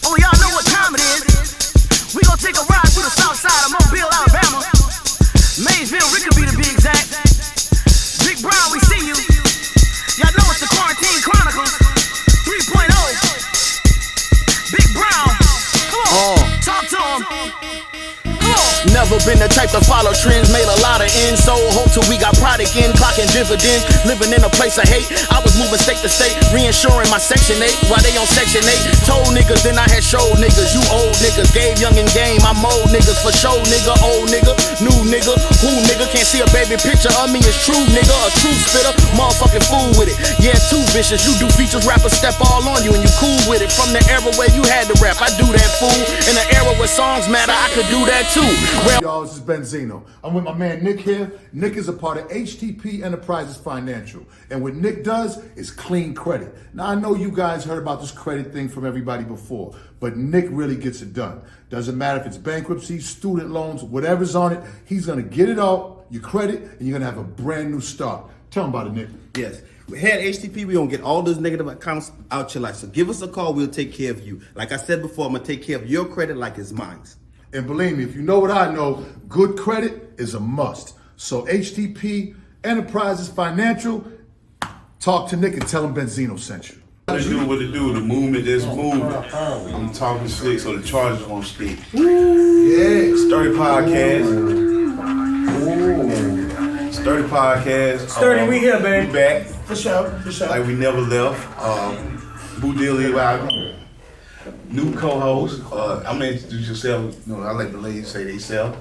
Oh, y'all know what time it is. We gon' take a ride through the south side of Mobile, Alabama. Maysville, Rickaby to be exact. Big Brown, we see you. Y'all know it's the Quarantine Chronicles 3.0. Big Brown, come on, talk to him. Never been the type to follow trends, made a lot of ends, so hope till we got product in, clocking dividends, living in a place of hate. I was moving state to state, reinsuring my Section 8 while they on Section 8. Told niggas, then I had showed niggas, you old niggas, gave young and game, I mold niggas for show nigga, old nigga, new nigga, who nigga, can't see a baby picture of me, it's true nigga, a true spitter, motherfucking fool with it. Yeah, too vicious, you do features, rappers step all on you and you cool with it. From the era where you had to rap, I do that fool. In the era where songs matter, I could do that too. Y'all, this is Benzino. I'm with my man Nick here. Nick is a part of HTP Enterprises Financial. And what Nick does is clean credit. Now, I know you guys heard about this credit thing from everybody before, but Nick really gets it done. Doesn't matter if it's bankruptcy, student loans, whatever's on it, he's gonna get it all, your credit, and you're gonna have a brand new start. Tell him about it, Nick. Yes. Here at HTP, we're going to get all those negative accounts out your life. So give us a call. We'll take care of you. Like I said before, I'm going to take care of your credit like it's mine. And believe me, if you know what I know, good credit is a must. So HTP Enterprises Financial, talk to Nick and tell him Benzino sent you. Let's do what it do. The movement is moving. I'm talking slick so the charges won't stick. Yeah. Sturdy Podcast. Sturdy Podcast. Sturdy, we here, baby. We back. For sure, for sure. Like we never left. Boo Dilly, our new co-host. I'm gonna introduce yourself. You know, I let the ladies say they self.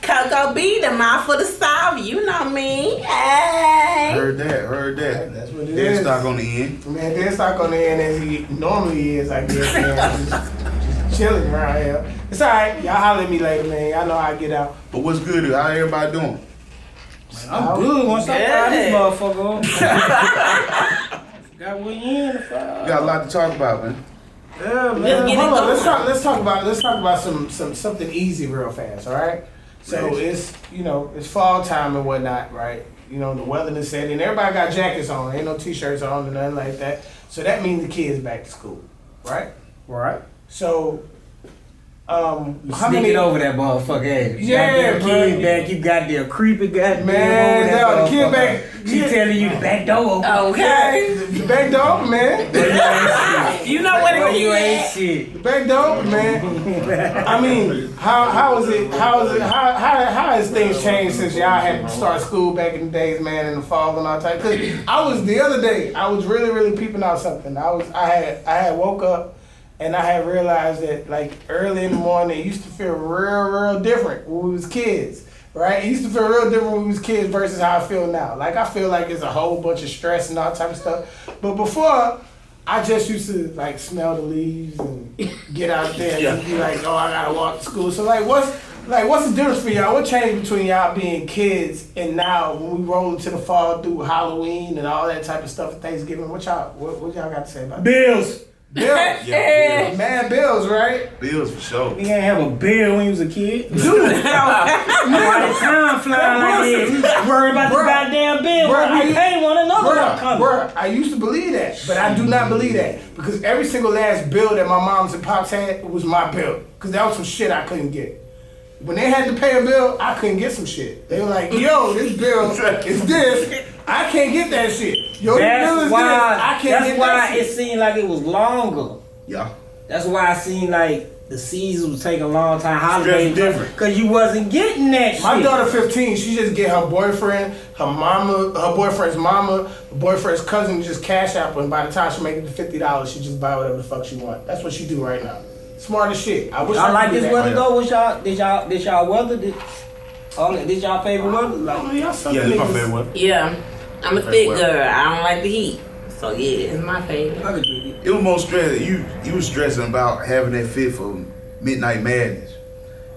Coco B, the mouth for the South, you know me. Hey. Heard that. That's what it Dead is. stock on the end. Man, dead stock on the end as he normally is, I guess, man. Just chilling around here. It's alright. Y'all holler at me later, man. Y'all know how I get out. But what's good? How everybody doing? I'm good once I fire this motherfucker up. Got what you in the fire. We got a lot to talk about, man. Yeah, man. Hold on. Let's talk about something easy real fast, all right? So it's it's fall time and whatnot, right? You know, the weather is setting. Everybody got jackets on. Ain't no t-shirts on or nothing like that. So that means the kids back to school, right? Right. So how many over that motherfucker? Yeah, goddamn kid back. You got the creepy goddamn man, over that the kid back. She telling you the back door open. Okay. The back door, man. You know what it You is. ain't shit. The back door, man. I mean, how has things changed since y'all had to start school back in the days, man, in the fall and all that? Cause the other day, I was really peeping out something. I had woke up. And I had realized that, like, early in the morning, it used to feel real different when we was kids, right? It used to feel real different when we was kids versus how I feel now. Like, I feel like it's a whole bunch of stress and all type of stuff. But before, I just used to, like, smell the leaves and get out there and be like, oh, I gotta walk to school. So, what's the difference for y'all? What changed between y'all being kids and now when we roll into the fall through Halloween and all that type of stuff for Thanksgiving? What y'all got to say about that? Bills. Bills. Yeah, bills. Man, bills, right? Bills for sure. You ain't have a bill when you was a kid. Dude. Why the time flying like this? You worried about the goddamn bill. You pay one another. Bruh, I used to believe that, but I do not believe that. Because every single last bill that my moms and pops had was my bill. Because that was some shit I couldn't get. When they had to pay a bill, I couldn't get some shit. They were like, yo, this bill is this. I can't get that shit. Yo, That's bill is why, this. I can't get that's why that shit. it seemed like it was longer. Yeah. That's why it seemed like the season was taking a long time. Holidays different. Because you wasn't getting that My shit. daughter 15, she just get her boyfriend, her mama, her boyfriend's mama, her boyfriend's cousin just cash out her, and by the time she make it to $50, she just buy whatever the fuck she want. That's what she do right now. Smart as shit. I wish I I like could do this that. weather though. Did y'all weather? This y'all favorite weather? Like, Yeah, it's my favorite one. Yeah, I'm a thick girl. I don't like the heat. So yeah, it's my favorite. It was more stress. You was stressing about having that fit for Midnight Madness.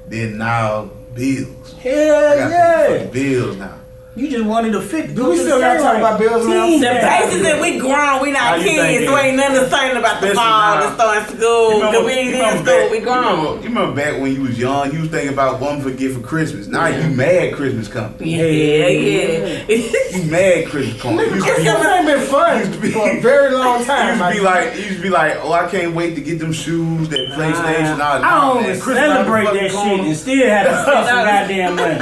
Then now bills. hell I got yeah. fucking bills now. You just wanted to fit. Do we still gotta talk about bills now? The basis that we grown, we not kids, so ain't nothing to say about the fall and starting school. Cause we ain't in school, we grown. You remember back when you was young, you was thinking about one for gift for Christmas. Now you mad Christmas coming. Yeah. You mad Christmas coming. Christmas ain't been fun for a very long time. You used to be like, oh, I can't wait to get them shoes, that PlayStation. I don't even celebrate that shit and still have to spend some goddamn money.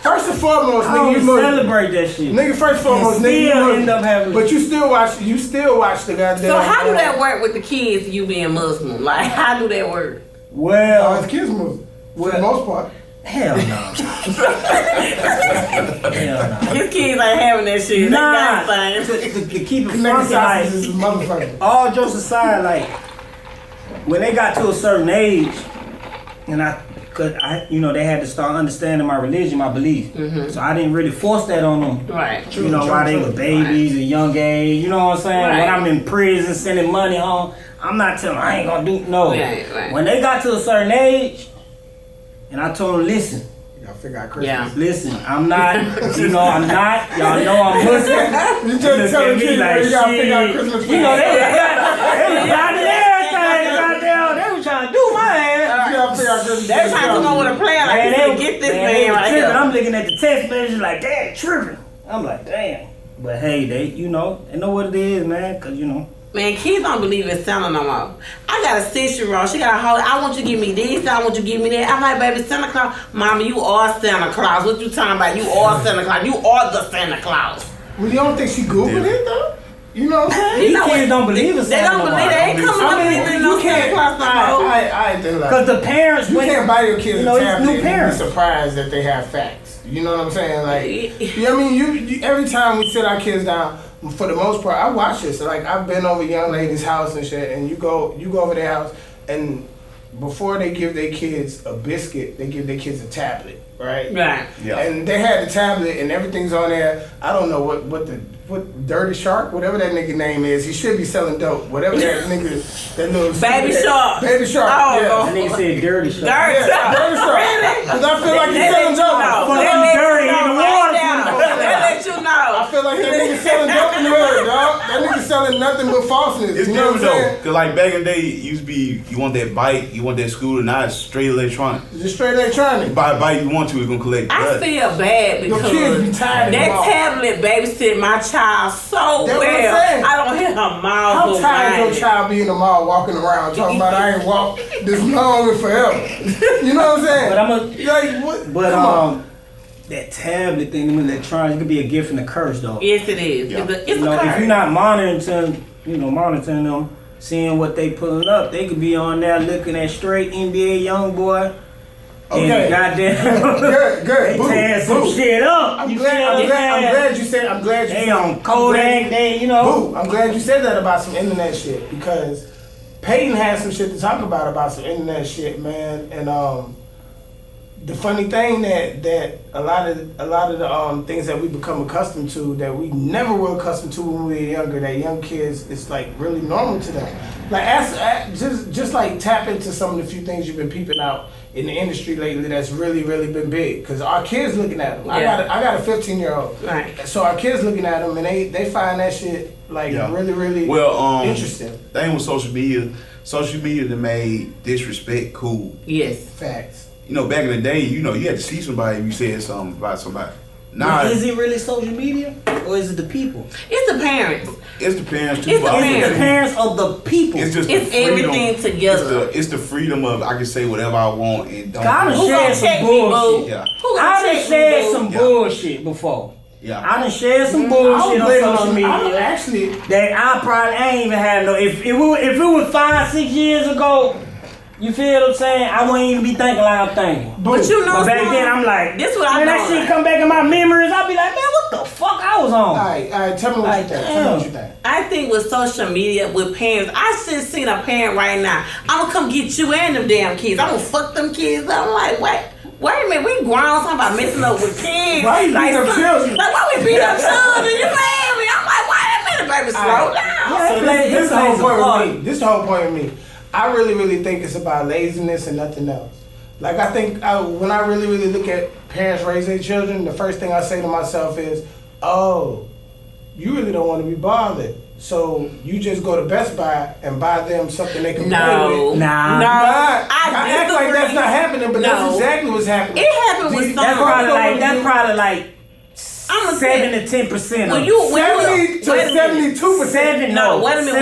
First and foremost, I don't nigga, you celebrate that shit. Nigga, first and foremost, And nigga, still you end up having. but you still watch the goddamn. So how do that work with the kids? You being Muslim, like how do that work? Oh, it's kids move. For the most part. Hell no. Hell no. His kids ain't having that shit. Nah. They got things. To keep it Nigga funky, like, is a motherfucker. all jokes aside, like when they got to a certain age, and they had to start understanding my religion, my belief. So I didn't really force that on them. Right. While they were babies, a young age. You know what I'm saying? Right. When I'm in prison, sending money home, I'm not telling them I ain't gonna do no. Right. When they got to a certain age, and I told them, listen. Y'all figure out Christmas. Yeah. Listen, I'm not. I'm not. Y'all know I'm Muslim. You just tell the kids you gotta figure out Christmas. They was out there everything. Goddamn, they was trying to do my ass. You gotta figure out Christmas. They're trying to come up with a plan like Man, you they finna get this man right tripping. here. I'm looking at the text messages like, Dad, tripping. I'm like, damn. But hey, they know what it is, man. Cause Man, kids don't believe in Santa no more. I got a 6-year-old. She got a whole. I want you to give me this. I want you to give me that. I'm like, baby, Santa Claus. Mama, you are Santa Claus. What you talking about? You are Santa Claus. You are the Santa Claus. Well, you don't think she Googled it though? You know what I'm saying? these kids don't believe in Santa. They don't believe. They ain't coming up with anything no Santa Claus no more. I think like. Cause the parents, You can't buy your kids a it's tablet new and parents. be surprised that they have facts. You know what I'm saying? Like, you know what I mean? You every time we sit our kids down, for the most part, I watch this. Like, I've been over young ladies' house and shit, and you go over their house, and before they give their kids a biscuit, they give their kids a tablet, right? Right. Yeah. And they had the tablet, and everything's on there. I don't know what Dirty Shark, whatever that nigga name is. He should be selling dope. Whatever that nigga, that little Baby Shark. Baby Shark. Oh, yeah. no. That nigga said dirty shit. Dirty Yeah, Shark. Dirty Shark. Really? Cause I feel like he's selling dope. They dirty in the water. let you know. I feel like that nigga selling dope in the hood, dog. That nigga selling nothing but falseness. It's You know what I'm different though, saying? cause like back in the day, it used to be you want that bike, you want that scooter. Now it's straight electronic. Just straight electronic. You buy a bike you want to, it's gonna collect I dust. feel bad Your kids be because tired of that them all. tablet babysit my child so That's what I'm well. saying. I don't hear her mouth. How tired your child be in the mall walking around talking about I ain't walked this long and forever? You know what I'm saying? But I'm like what? But Come on. that tablet thing, them electronics, it could be a gift and a curse though. Yes, it is. Yeah. It's a curse. If you're not monitoring them, seeing what they pulling up, they could be on there looking at straight NBA Youngboy. Okay. And goddamn, Good. they Boo, tearing some boo. shit up. I'm You glad feel what I'm saying? you said They on Kodak, Boo, I'm glad you said that about some internet shit because Peyton had some shit to talk about some internet shit, man. And the funny thing that a lot of the things that we become accustomed to that we never were accustomed to when we were younger, that young kids, it's like really normal to them. Like just like tap into some of the few things you've been peeping out in the industry lately that's really been big because our kids looking at them. Yeah. I got a 15-year-old, Right. so our kids looking at them and they find that shit like really Well, interesting. Thing with social media that made disrespect cool. Yes. Facts. You know, back in the day, you had to see somebody if you said something about somebody. Now Is it really social media or is it the people? It's the parents. it's the parents too. It's the but Is it the parents of the people? It's just It's the freedom. everything together. It's the freedom of I can say whatever I want and don't. I done Who gonna shared some check me, boo? bullshit. Yeah. Who gonna I done check me, shared boo? some Yeah. bullshit before. Yeah. I done shared some I bullshit don't on blame social I don't media. actually. That I ain't even had no. If it was 5-6 years ago, you feel what I'm saying? I wouldn't even be thinking like I'm thinking. But you know, But back Swan, then I'm like, this what I when know. that shit come back in my memories, I'll be like, man, what the fuck I was on? All right, tell me what you think. Tell me what you think. I think with social media, with parents, I just seen a parent right now. I'm gonna come get you and them damn kids. I'm gonna fuck them kids up. I'm like, wait a minute, we grown talking about messing up with kids. Why you beat up children? Like, why we beat up children? You feel me? I'm like, wait a minute, baby, slow down. So this is the whole point with me. This is the whole point with me. I really think it's about laziness and nothing else. Like I think when I really look at parents raising their children, the first thing I say to myself is, oh, you really don't want to be bothered. So you just go to Best Buy and buy them something they can play with. I act like that's not happening, but that's exactly what's happening. It happened with some. That's probably like 7 to 10%. When you 70 to 72%. No, wait a minute.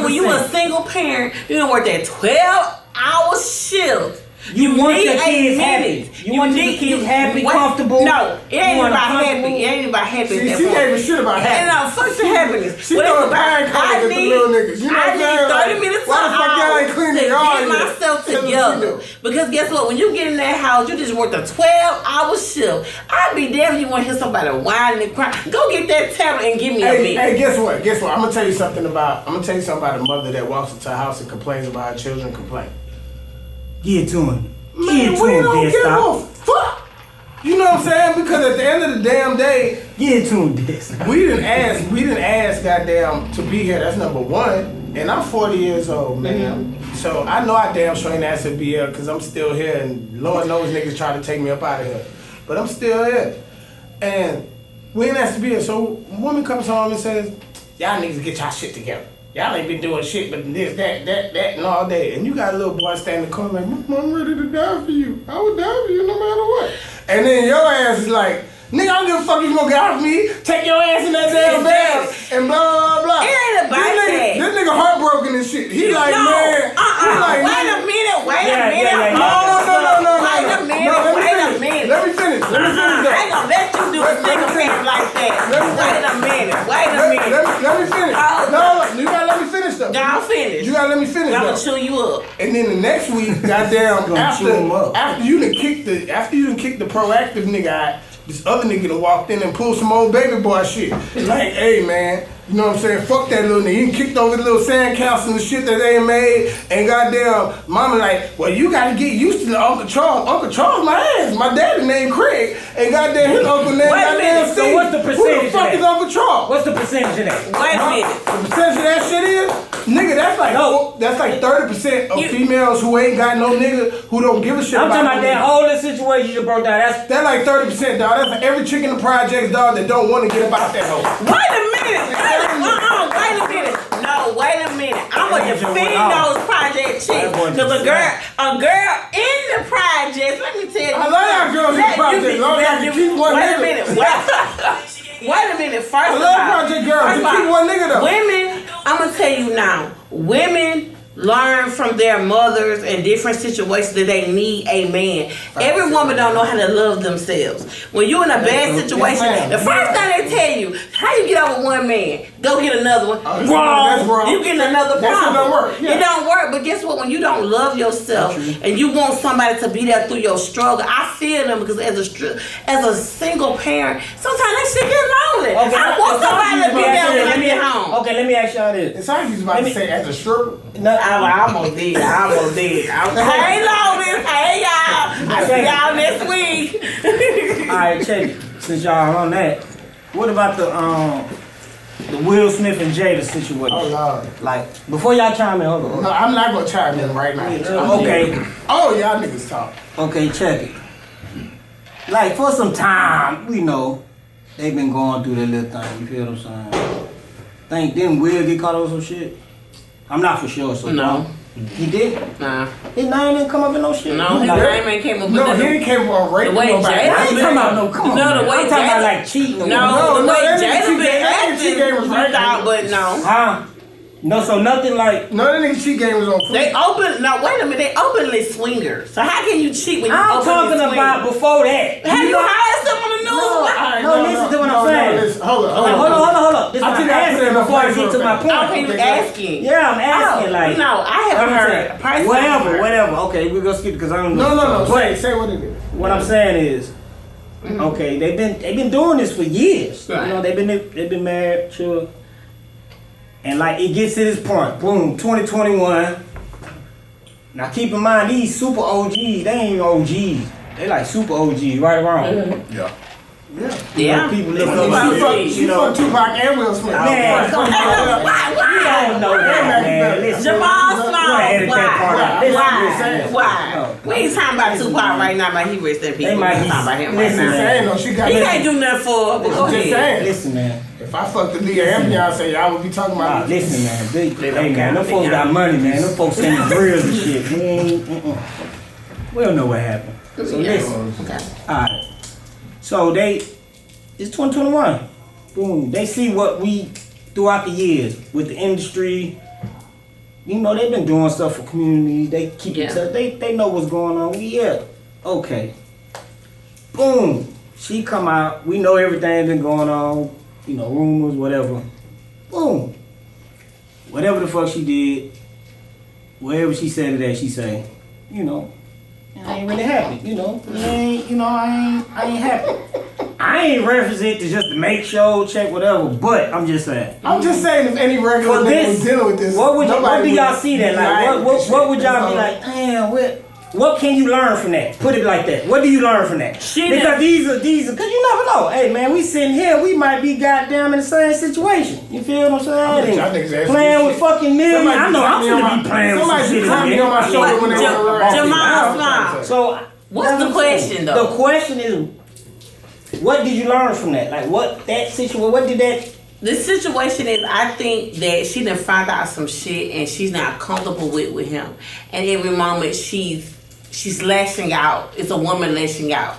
When you a single parent, you don't work that 12-hour shift. You want your kids happy. You want your kids happy, comfortable. No, it ain't about happy. It ain't about happy. See, she gave a shit about happy. No, fuck the happiness. She throwing pine cones at the little niggas. You know what I'm saying? I need 30 minutes why the fuck y'all ain't cleaning to your yard get yet? myself together. Because guess what? When you get in that house, you just worked a 12-hour shift. I'd be damned if you want to hear somebody whining and crying. Go get that tablet and give me a meal. Hey, guess what? I'm gonna tell you something about a mother that walks into a house and complains about her children complain. Get it to him. Man, we don't give a fuck. You know what I'm saying? Because at the end of the damn day, get it to him, this. We didn't ask goddamn to be here. That's number one. And I'm 40 years old, man. Mm-hmm. So I know I damn sure ain't asked to be here because I'm still here, and Lord knows niggas try to take me up out of here. But I'm still here. And we ain't asked to be here. So a woman comes home and says, y'all niggas get y'all shit together. Y'all ain't been doing shit but this, that, and all day. And you got a little boy standing in the corner like, I'm ready to die for you. I would die for you no matter what. And then your ass is like, nigga, I don't give a fuck if you gonna get off me. Take your ass in that damn bed and blah, blah, blah. It ain't about that. This nigga heartbroken and shit. He like, man. Wait a minute. No. Wait a minute. Let me finish. I ain't gonna let you do a single parent like that. Wait a minute. Let me finish. No, you gotta let me finish though. I'll finish. You gotta let me finish though. I'm gonna chew you up. And then the next week, goddamn, after you done kick the proactive nigga out, this other nigga done walked in and pulled some old baby boy shit. Like, hey man, you know what I'm saying? Fuck that little nigga. He kicked over the little sandcastle and the shit that they made. And goddamn, mama like, well, you gotta get used to Uncle Charles. Uncle Charles, my ass. My daddy named Craig. And goddamn, his uncle named goddamn Steve. So what's the percentage? Who the fuck is Uncle Charles? What's the percentage of that? Wait a minute. The percentage of that shit is, nigga, that's like 30% of females who ain't got no nigga who don't give a shit I'm about talking about that whole situation you broke down. That's like 30%, dog. That's like every chick in the projects, dog, that don't want to get about that hoe. Wait a minute. No, wait a minute. I'm gonna defend those project chicks. Cause a girl in the projects, let me tell you. I love y'all girls in the projects. Wait a minute. First I love project girls. You keep one nigga though. Women, I'm gonna tell you now. Women learn from their mothers and different situations that they need a man. Every woman don't know how to love themselves. When you're in a bad situation, the first thing they tell you, how you get over one man? Go get another one. Wrong. You get another problem. Don't work. Yeah. It don't work. But guess what? When you don't love yourself and you want somebody to be there through your struggle, I feel them because as a single parent, sometimes that shit get lonely. Okay, I want somebody to be there when I get home. Okay, let me ask y'all this. It's like he's about to say as a stripper. No, I almost did. Hey, Lotus. Hey, y'all. I'll see y'all next week. All right, check it. Since y'all on that, what about the Will Smith and Jada situation? Oh, Lord. Like, before y'all chime in, hold on. No, I'm not going to chime in right now. Okay. Oh, y'all niggas talk. Okay, check it. Like, for some time, we know they've been going through their little thing. You feel what I'm saying? Didn't Will get caught on some shit? I'm not for sure. So no. He did? Nah. His name didn't come up in no shit. No, his name ain't came up. No, he didn't came up on rape. The way Jada I ain't talking about no. Come on. No, the way I'm talking about like cheating. No, the way that Jada nigga been cheat game was right. but no. Huh? No, so nothing like. No, that nigga cheat game was on. They open. No, wait a minute. They openly swingers. So how can you cheat when you I'm openly talking about before that. Have you hired someone to know? No, listen to what I'm saying. Hold on. This is what I'm asking before I get to my point. Okay, you asking. Yeah, I'm asking like. No, I haven't heard. Whatever. Okay, we're gonna skip because I don't know. No. Say what it is. What I'm saying is, okay, they've been doing this for years. Right. You know, they've been married, sure. And like it gets to this point, boom, 2021. Now keep in mind these super OGs, they ain't even OGs. They like super OGs, right or wrong. Yeah. Yeah. People look Tupac up. Shakur. She fucked Tupac and Will Smith. Man, come on. Why? I don't know that, man. Listen, Jamal Small, edit that part out. why? Listen, Why? We ain't talking about Tupac right now, but he rest in peace. They We might talking be- about him right listen, now. Saying though, she got. He can't do nothing for her, but go Just ahead. saying. Listen, man. If I fucked Aaliyah and Beyonce, y'all would be talking Nah, about. listen, man. Hey, man, got them it. folks got money, man. Them folks sending drills and shit. We ain't, we don't know what happened. So listen. Okay. Alright. So it's 2021. Boom. They see what we, throughout the years, with the industry, you know, they've been doing stuff for communities. They keep in touch. They know what's going on. Okay. Boom. She come out. We know everything been going on. You know, rumors, whatever. Boom. Whatever the fuck she did, whatever she said to that, she say, you know, I ain't really happy. You know, I ain't happy. I ain't reference it to just make show, check, whatever. But I'm just saying. I'm just saying, if any regular nigga was dealing with this, what do y'all would see that? Like, what would y'all be like? Damn, what can you learn from that? Put it like that. What do you learn from that? Because these are, because you never know. Hey man, we sitting here, we might be goddamn in the same situation. You feel what I'm saying? Playing with fucking millions. I know I'm gonna be playing with some shit. Somebody me on my shoulder when they want to Jamal Small. So what's the question though? The question is, what did you learn from that? Like what that situation? What did that? The situation is, I think that she done found out some shit and she's not comfortable with him. And every moment she's lashing out. It's a woman lashing out.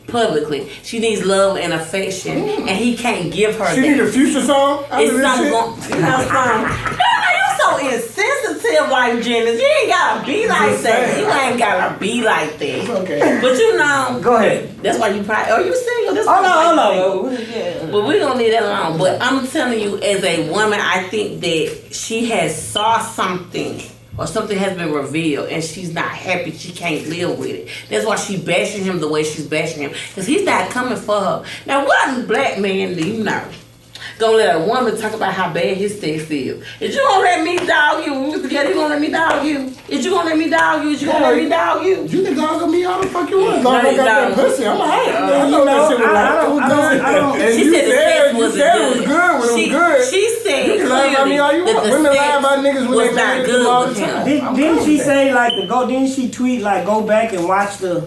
Publicly. She needs love and affection, and he can't give her She that. need a Future song? It's something you know something. You so insensitive, like Janice. You ain't gotta be like that. You ain't gotta be like that. It's okay. But you know, Go ahead. that's why you probably. Are you single? That's Hold why on. But we're gonna leave that alone. But I'm telling you, as a woman, I think that she has saw something or something has been revealed and she's not happy. She can't live with it. That's why she bashing him the way she's bashing him, because he's not coming for her. Now, what black man do you know gonna let a woman talk about how bad his sex is? Is you gonna let me dog you? When we was together, you gonna let me dog you? Is you gonna let me dog you? Is you gonna let me dog you? You can dog on me all the fuck you want. As long as I No, got that no. pussy, I'm like, hey, I know that shit was I don't. And She you said the said sex it wasn't was good. good when it was good. She said You can lie about me all you clearly want. that the Women lie sex about niggas when was they not married good them all the with him. time. Didn't she say like didn't she tweet like go back and watch the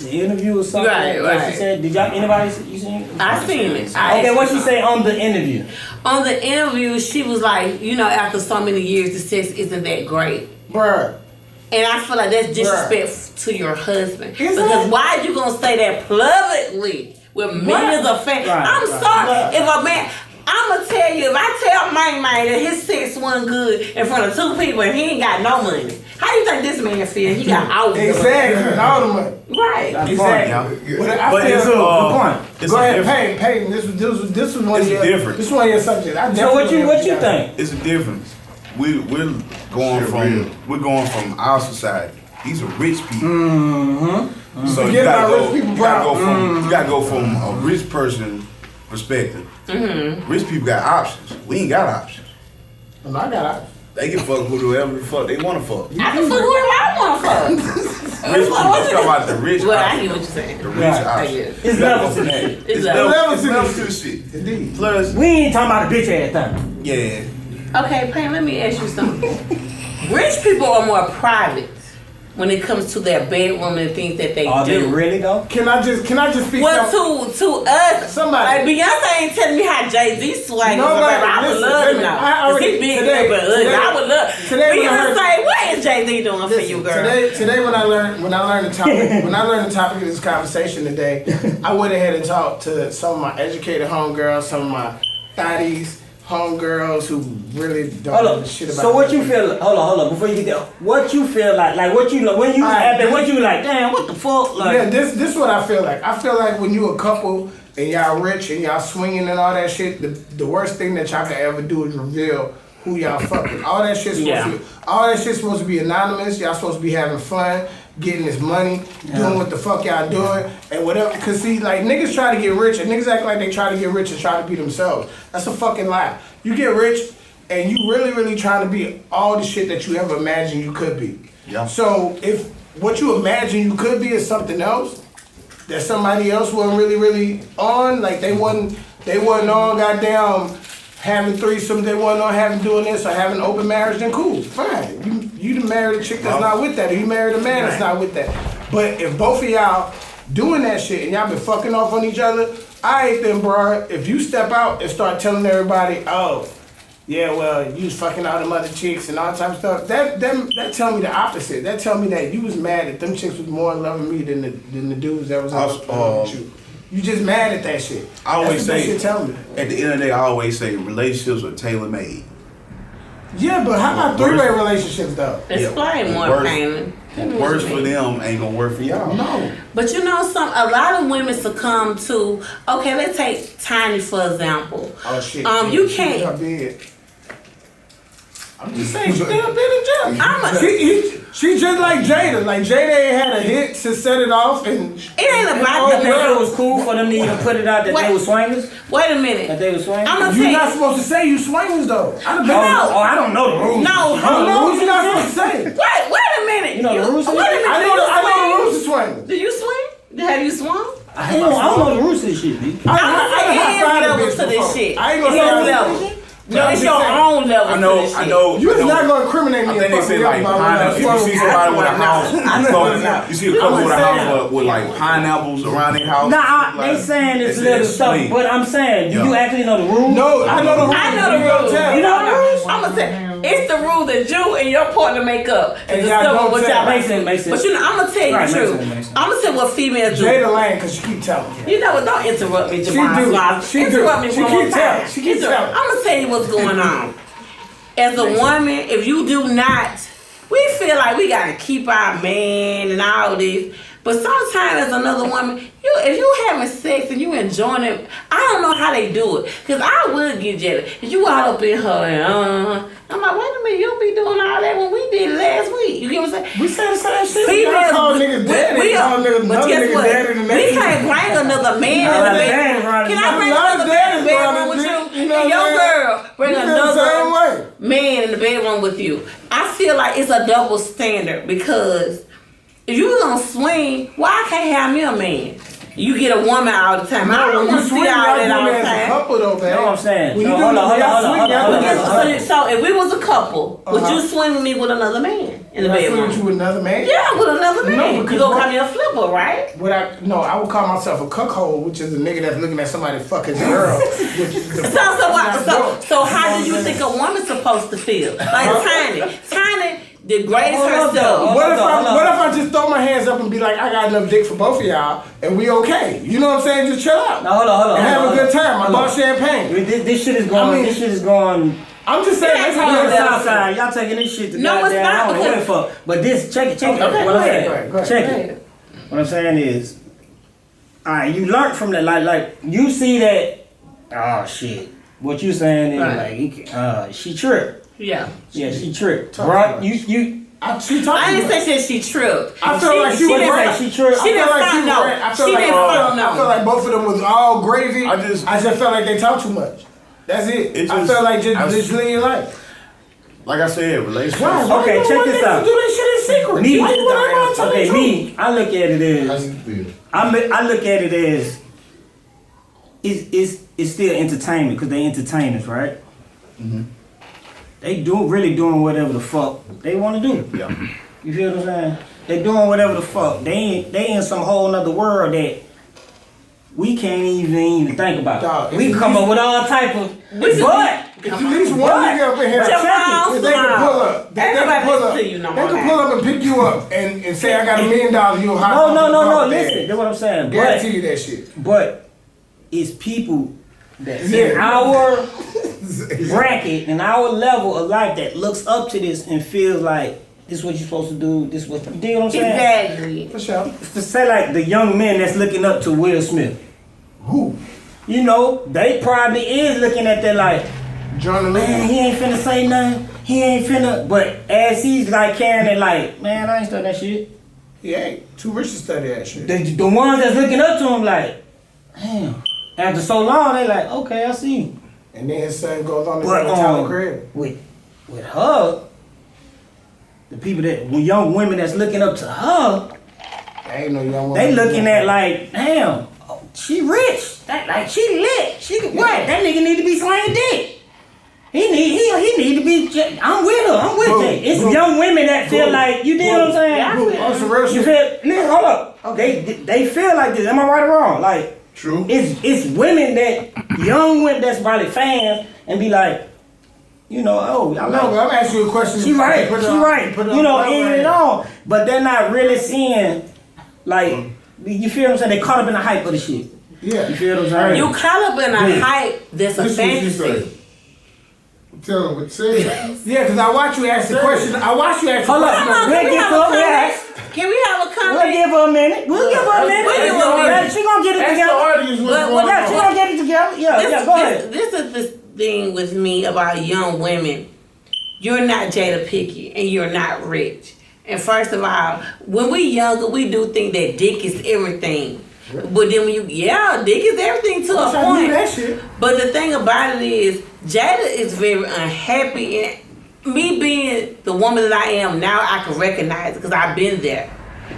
interview or something? Right, Like right. She said, did y'all anybody you seen it? I seen it. Okay, what she say on the interview? On the interview, she was like, you know, after so many years, the sex isn't that great. Bruh. And I feel like that's disrespect to your husband. Is Because it? why you gonna say that publicly with millions of fans? Right, I'm right. sorry. If a man, I'ma tell you, if I tell my man that his sex wasn't good in front of two people and he ain't got no money, how you think this man feel? He got all the money. Exactly. All the money. Right. Exactly. But I But feel it's good a- point. it's Go a ahead, difference. Payne. This was one of It's a your difference. This is one of your subjects. I So what definitely you think? It's a difference. We're going from our society. These are rich people. Mm-hmm. So Forget about rich people you gotta go problem. from you gotta go from a rich person perspective. Rich people got options. We ain't got options. And I got They can fuck with whoever the fuck they want to fuck. I can fuck whoever I want to fuck. Rich people, let's talk about the rich Well, I options. hear what you're saying. The rich Right. options. It's levels to that. It's levels to the shit. Indeed. Plus, We ain't talking about a bitch ass thing. yeah. Okay, Pam, let me ask you something. Rich people are more private when it comes to their bedroom and things that they Are they do. really though? Can I just speak Well, something? to us, Somebody. like Beyonce ain't telling me how Jay-Z swang. Nobody, I would listen, love wait a to minute. know. I already- 'Cause he big today- but ugly. today- I would love. today when I heard- Beyonce, what is Jay-Z doing for you, girl? Today when I learned the topic the topic of this conversation today, I went ahead and talked to some of my educated homegirls, some of my thotties homegirls who really don't know the shit about. So what you this. feel? Hold on. Before you get there, what you feel like what you when you Alright, happen, what you like? Damn, what the fuck? Like, Yeah, this is what I feel like. I feel like when you a couple and y'all rich and y'all swinging and all that shit, the worst thing that y'all can ever do is reveal who y'all fucking. All that shit's supposed to be anonymous. Y'all supposed to be having fun, getting this money, doing what the fuck y'all doing, and whatever. Cause see, like niggas try to get rich, and niggas act like they try to get rich and try to be themselves. That's a fucking lie. You get rich, and you really trying to be all the shit that you ever imagined you could be. Yeah. So if what you imagine you could be is something else, that somebody else wasn't really on, like they wasn't on goddamn having threesomes, they wasn't on having doing this or having open marriage, then cool, fine. You done married a chick that's not with that, or you married a man that's not with that. But if both of y'all doing that shit and y'all been fucking off on each other, alright then, bro. If you step out and start telling everybody, oh, yeah, well, you was fucking all them other chicks and all type of stuff, that tell me the opposite. That tell me that you was mad that them chicks was more in love with me than the dudes that was with you. You just mad at that shit. I always say, shit tell me. at the end of the day, I always say relationships are tailor-made. Yeah, but how about three-way relationships though? Explain more, Payne. Worse for them ain't gonna work for y'all. No. But you know, a lot of women succumb to. Okay, let's take Tiny for example. Oh shit. You can't. I'm just saying, she damn been in jail. She just like Jada. Like Jada ain't had a hit to set it off, and it ain't about the man. It was cool for them to even put it out that they were swingers. Wait a minute. That they were swingers. You're not supposed to say you swingers though. I don't know the rules. No, you're not supposed to say. Wait a minute. You know the rules. I know the rules of swingers. Do you swing? Have you swung? I don't know the rules of this shit, B. I ain't levels to this shit. I ain't gonna say no, it's your own level. I know. You're not gonna incriminate me. I think they say like pineapple. If you see somebody with a house, you see a couple with a house with like pineapples around their house. Nah, they saying this little stuff, but I'm saying, do you actually know the rules? No, I know the rules. I know the rules. You know the rules? I'm gonna say it's the rule that you and your partner make up and discover what y'all makes sense. But you know, I'm gonna tell you the truth. I'm gonna say what females do. Jada Lane, because she keep telling. You know what? Don't interrupt me, Jamal. She interrupt me one more time. She keep telling. I'm gonna tell you what's going on. As a woman, if you do not, we feel like we gotta keep our man and all this. But sometimes as another woman, if you having sex and you enjoying it, I don't know how they do it. Cause I would get jealous. If you all up in her and I'm like, wait a minute, you be doing all that when we did it last week. You get what I'm saying? We said the same shit. Females, call niggas daddy. We can't bring another man in the bedroom. Can I bring another man in the bedroom with you? And your girl bring another man in the bedroom with you. I feel like it's a double standard because if you gonna swing, why I can't have me a man? You get a woman all the time. I don't want to see all that all the time. Couple though, man. You know what I'm saying? Hold on. So if we was a couple, would you swing with me with another man in the bedroom? Swing with you with another man? Yeah, with another man. No, you gonna call me a flipper, right? I would call myself a cuckold, which is a nigga that's looking at somebody fucking girl. So how did you think a woman's supposed to feel? Like Tiny degrades herself. What if I just throw my hands up and be like, I got enough dick for both of y'all, and we okay? You know what I'm saying? Just chill out. Now hold on. And have a good time. I bought champagne. This shit is going. This shit is going. I'm just saying that's how it's outside. Y'all taking this shit to no, it's not. I don't know what the fuck. But this, check it. Okay, what I'm saying. go ahead. Check it. What I'm saying is, alright, you learned from that. Like you see that. Oh shit. What you saying is like, she tripped. Yeah, she tripped. Right? You. I didn't say she tripped. I felt like she was right. She tripped. She didn't front no. I felt like both of them was all gravy. I just felt like they talk too much. That's it. I felt like just live your life. Like I said, relationships. Okay, check this out. Do this shit in secret. I look at it as it's still entertainment because they entertainers, right? Mm-hmm. They really doing whatever the fuck they want to do. Yeah. You feel what I'm saying? They doing whatever the fuck. They in some whole nother world that we can't even think about. Dog, we come up with all type of. But at least one nigga up in here, they can pull up. They can pull up and pick you up and say, I got $1 million. You hot. No. Listen, that's what I'm saying. Guarantee you that shit. But it's people that's in our bracket and our level of life that looks up to this and feels like this is what you're supposed to do. This is what you dig what I'm saying? Exactly. For sure. To say like the young men that's looking up to Will Smith. Who? You know, they probably is looking at that like, man, he ain't finna say nothing. He ain't finna. But as he's like carrying it like, man, I ain't studying that shit. He ain't too rich to study that shit. The ones that's looking up to him like, damn. After so long, they like, okay, I see you. And then his son goes on to the crib. With her, the people young women that's looking up to her, ain't no young woman. They looking at like, damn, she rich. Like she lit. She what? That nigga need to be slanging dick. He need to be. I'm with her. I'm with Jay. It's young women that feel like you did what I'm saying. On some real You shit. feel? Hold up. They feel like this. Am I right or wrong? Like True. It's women that young women that's probably fans and be like, you know, oh, I No, like. but I'm asking you a question. She right. Put it She on- right. put it You on- know, put it in on it right. all, but they're not really seeing like. You feel what I'm saying? They caught up in the hype of the shit. Yeah. You feel what I'm saying? You caught up in a hype that's a This is what you say. fantasy. Tell them what say. Yeah, because I watch you ask the question. I watch you ask the Hold up. question. Come on, We'll can we get have to a it. comment? Yes. Can we have a We'll comment? give her a minute. We'll give her a minute. We'll give her a minute. She gonna get it Ask the together. audience what's But going what- Yeah, she on. gonna get it together. Yeah, yeah. Go ahead. This is the thing with me about young women. You're not Jada Pickett and you're not rich. And first of all, when we younger, we do think that dick is everything. But then when you, dick is everything to a I knew point. that shit. But the thing about it is, Jada is very unhappy. And me being the woman that I am now, I can recognize it because I've been there.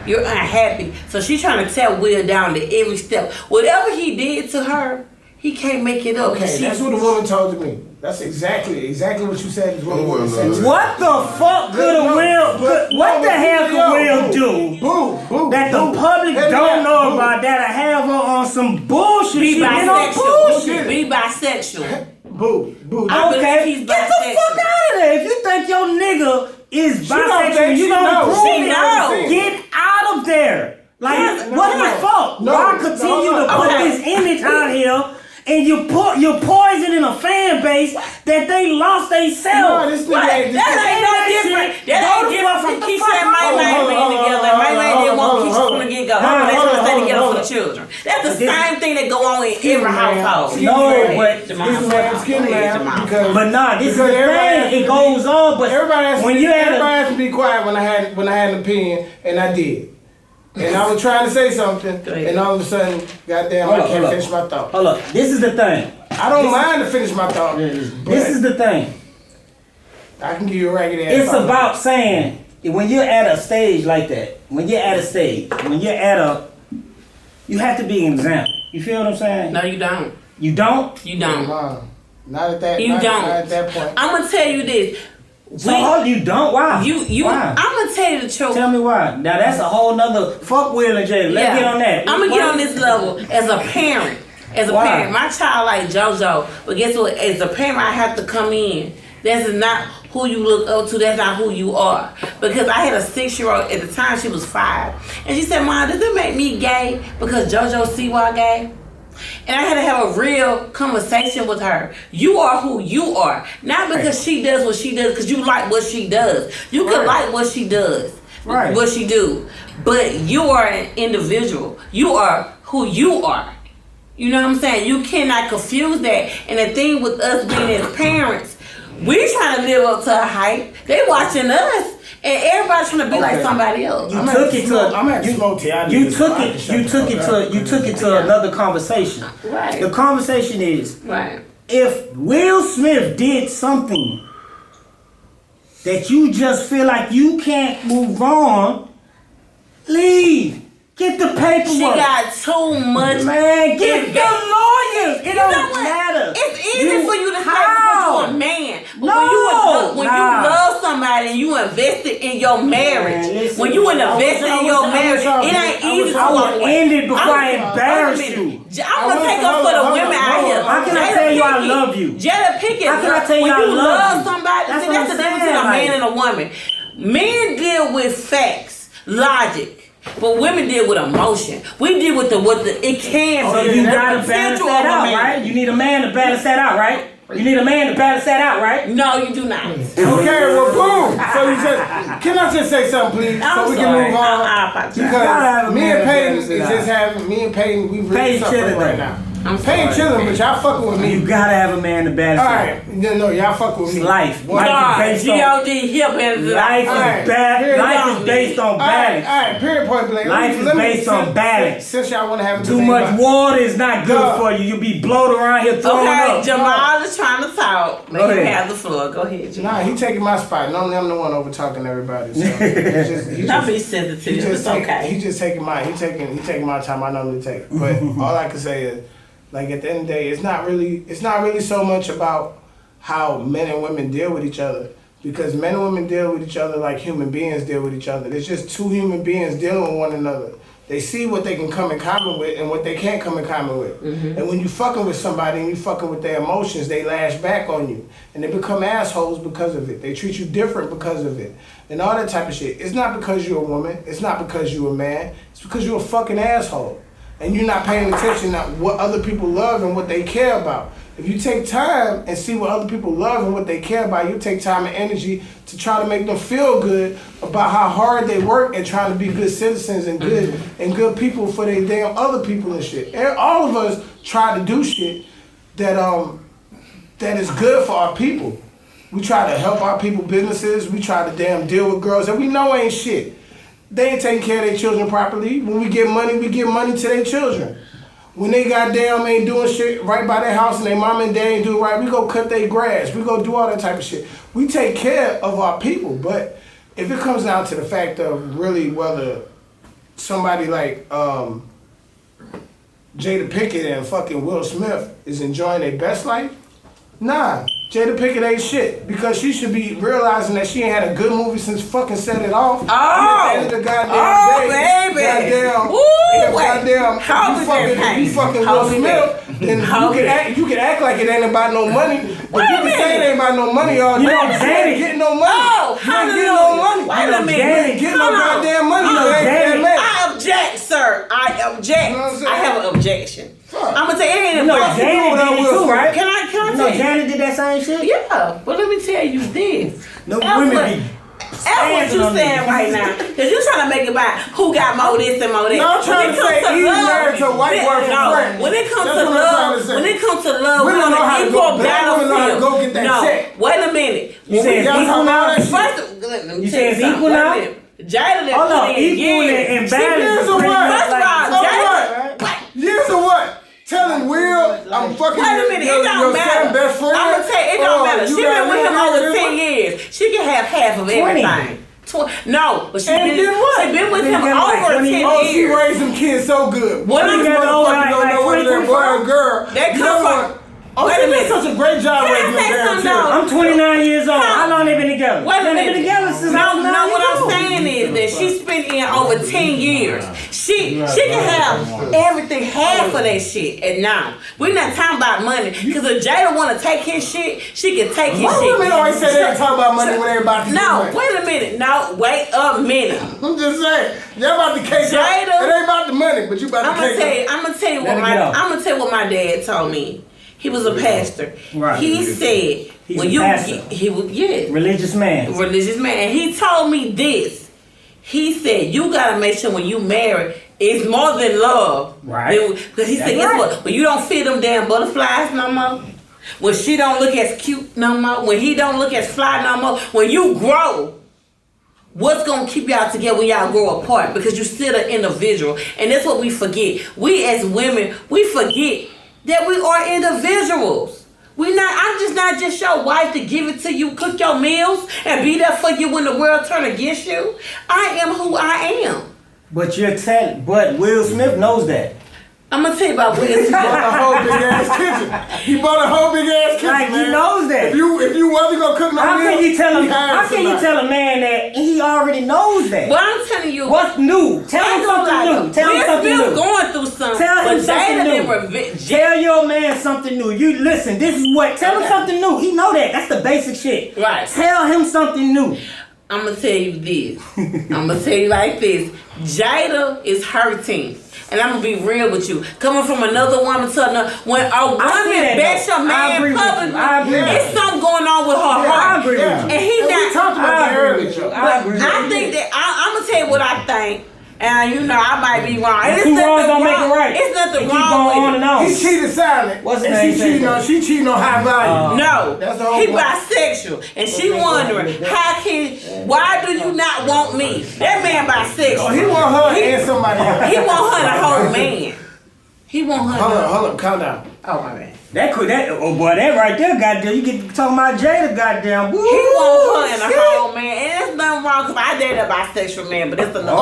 You're unhappy. So she's trying to tear Will down to every step. Whatever he did to her, he can't make it up. Okay, that's what the woman told me. That's exactly what you said is what the woman said. What the fuck could a Will? What the hell could Will do Boo. that the public don't know about that'll have her on some bullshit? Be She been on bisexual. bullshit. Be bisexual. Boo. I believe Okay, he's get the fuck bisexual. out of there. If you think your nigga is don't bisexual, think you she gonna knows. prove She it. knows. Get out of there. Like, what the fuck? No, Why continue to put okay. this image out here? And you're poisoning a fan base that they lost they No, self. this What? nigga ain't. That ain't no different. That ain't different from Keisha and May May being together. And May May didn't want Keisha from the get-go. They want to stay together for the children. That's the same thing that go on in every household. No, but This is what I'm skinny man. Because But nah, this is the because everybody has thing. to It be- goes on, but everybody has when to, you had everybody a, has to be quiet when I had an opinion, and I did. And I was trying to say something, Go ahead. and all of a sudden, goddamn, Hold I up, can't hold up. finish my thought. hold up, this is the thing. I don't mind to finish my thought. This is the thing. I can give you a ragged ass. It's thought. about saying when you're at a stage like that, when you're at a stage, when you're at a, you have to be an example. You feel what I'm saying? No, you don't. You don't? You don't. Not at that. You not, don't. Not at that point. I'm gonna tell you this. So how you don't? Why? You. Why? I'm gonna tell you the truth. Tell me why. Now that's a whole nother fuck Will and Jada. Let's get on that. I'm gonna get Why? on this level as a parent. As a Why? parent, my child like JoJo, but guess what? As a parent, I have to come in. That's not who you look up to. That's not who you are. Because I had a 6-year-old at the time. She was 5, and she said, "Mom, does it make me gay because JoJo see why gay?" And I had to have a real conversation with her. You are who you are, not because she does what she does. Because you like what she does. You can like what she does, Right. what she do, but you are an individual. You are who you are. You know what I'm saying? You cannot confuse that. And the thing with us being as parents, we trying to live up to a hype. They watching us, and everybody's trying to be like somebody else. You took it to. I'm at smoke tea. I need You this took spot it. to shut You the took it fuck to. up. You took it to another conversation. Right. The conversation is Right. if Will Smith did something that you just feel like you can't move on, leave. Get the paperwork. She got too much. Man, get It- the lawyers. It You know don't what? matter. It's easy for you to say how? because you're a man. But No, when nah. you love somebody and you invested in your marriage, Man, listen, when you I invested wish- in your I wish marriage, I it ain't easy to I walk would away. end it before I I'm- embarrass wait a you. minute. I'm gonna take up for the women out here. How can I Jada tell you I Pinkett- love you? Jada Pinkett. How can I tell you when I you love you? somebody, That's see, what that's I'm the difference saying, between a man like- and a woman. Men deal with facts, logic. But women deal with emotion. We deal with it can So be. you the gotta balance potential that of a out, man. right? You need a man to balance that out, right? You need a man to balance that out, right? No, you do not. Okay, well, boom. So you just can I just say something, please, I'm so we can sorry. move on? I apologize. Gotta have Because a me man and to Peyton balance is it just out. having me and Peyton. We really Peyton suffering killing right that. now. I'm Pain sorry. chilling, but y'all fucking with me. You gotta have a man to balance. Alright, no, y'all fucking with me. Life. What? Life is based on. G.O.D. hip and Life Alright. is bad. Life is based on balance. Alright, period, point blank. Life is based on balance. Since y'all want to have a Too debate much about- water is not good Dog. for you. You'll be bloated around here throwing Okay, up. Jamal is trying to talk. Go Let him ahead. have the floor. Go ahead, Jamal. Nah, he taking my spot. Normally I'm the one over talking to everybody. So he Don't just, be sensitive. he just It's okay. He just taking my he taking my time I normally take. But all I can say is, like at the end of the day, it's not really so much about how men and women deal with each other. Because men and women deal with each other like human beings deal with each other. It's just two human beings dealing with one another. They see what they can come in common with and what they can't come in common with. And when you fucking with somebody and you fucking with their emotions, they lash back on you. And they become assholes because of it. They treat you different because of it. And all that type of shit. It's not because you're a woman. It's not because you're a man. It's because you're a fucking asshole. And you're not paying attention to what other people love and what they care about. If you take time and see what other people love and what they care about, you take time and energy to try to make them feel good about how hard they work and trying to be good citizens and good people for their damn other people and shit. And all of us try to do shit that is good for our people. We try to help our people businesses. We try to damn deal with girls that we know ain't shit. They ain't taking care of their children properly. When we give money to their children. When they goddamn ain't doing shit right by their house and their mom and dad ain't do it right, we go cut their grass. We go do all that type of shit. We take care of our people, but if it comes down to the fact of really whether somebody like Jada Pickett and fucking Will Smith is enjoying their best life, nah. Jada Pickett ain't shit because she should be realizing that she ain't had a good movie since fucking Set It Off. Oh, And at the end of the goddamn day, baby. Goddamn, Woo, if wait. goddamn, Hold if it you fucking there, Will Hold it Smith, then Hold it. you can act like it ain't about no money, but Wait you a can say it minute. ain't about no money all day. You know, but you Jada- ain't getting no money. Oh, You ain't getting no money. Wait a You minute. ain't getting no Hold on. goddamn money. Hold You on. ain't that man. I object, sir. I object. You know what I'm saying? I have an objection. Fuck. I'm gonna tell you, it ain't You know, about Jada- Janet did it too, right? Can I You know, tell you? Janet did that same shit. Yeah, but let me tell you this. No That's women what- be That's what you standing on saying this. right now. Because you trying to make it about who got more this and more that. No, I'm trying to say he's married to a white boy for friends. When it comes That's to what I'm trying to love, say. when it comes to love, Women we're on know how an to equal go- black women know how to battlefield. go get that No, check. wait a minute. You said it's y'all equal talking now? about that shit. Let me You tell said it's something. equal Wait a now? minute. Jada done Hold on, put in equal years. and She balance been- is Years of pretty what? much First of all, Of Jada. what? Years of what? Telling Will I'm fucking Wait a minute, your it don't matter. son best friend. I'm gonna tell you, it don't Oh, matter. you She got been with him married over in 10 what? years. She can have half of 20. everything. No, but she And been, did what? she been with Been him together like over 20 10 Oh, she years. raised them kids so good. What These I'm got old, motherfuckers like don't know whether they're 20, boy or girl. That You come know from- what? Oh, Wait she a did minute. such a great job Can I raising them say damn something, children. though? I'm 29 years old. How long they been together? Wait a They minute. been together since No, 99 no, what years I'm old. saying is that she spent in over 10 years. She can have everything, half of that shit. And now, we're not talking about money. Because if Jada want to take his shit, she can take his Why shit. women always say they ain't talk about money when they about to No, get money? wait a minute. No, wait a minute. I'm just saying, y'all about to cake up. Jada- It ain't about the money, but you about to I'm gonna cake tell you. up. I'm gonna tell you Let what it go. I'm gonna tell you what my dad told me. He was a pastor. Right. He said He's when a you pastor. he was Religious man. religious man. And he told me this. He said you gotta make sure when you marry, it's more than love. Right. Because he said, That's guess right. what? When you don't feed them damn butterflies no more. When she don't look as cute no more. When he don't look as fly no more. When you grow. What's gonna keep y'all together when y'all grow apart? Because you're still an individual. And that's what we forget. We as women, we forget that we are individuals. I'm just not just your wife to give it to you, cook your meals, and be there for you when the world turn against you. I am who I am. But but Will Smith knows that. I'm gonna tell you about Will He Smith. bought a whole big ass kitchen. He bought a whole big ass kitchen, Like, he man. knows that. If you wasn't gonna cook no How meal, can you tell him? he hired How can you somebody. tell a man that he already knows that? But I'm telling you, What's new? Tell him something new. Tell him Will something Smith new. going through something. Tell him but something Jada new. didn't revenge. Tell your man something new. You listen. This is what. Tell him Okay. something new. He know that. That's the basic shit. Right. Tell him something new. I'm gonna tell you this. I'm gonna tell you like this. Jada is hurting. And I'm gonna be real with you. Coming from another woman to another, when a woman that, bets though. your I man agree with you. publicly, I agree with it's you. something going on with her Yeah, I heart. agree with you. And he And we not. talked about that earlier. I agree with I you. think that I'm gonna tell you what I think. And you know, I might be wrong. And Two wrongs don't make it right. It's nothing Keep wrong going on with and it. on. He cheated silent. What's the And name? she cheating on high value. No, That's the whole he point. bisexual, and she wondering why do you not want me? That man bisexual. He want her and somebody else. He want her the whole man. He want her. Hold up, calm down. Oh my man. Oh boy, that right there, goddamn. You get talking about Jada, goddamn. Woo, He want her and the shit. whole man, and there's nothing wrong because I dated a bisexual man, but it's another.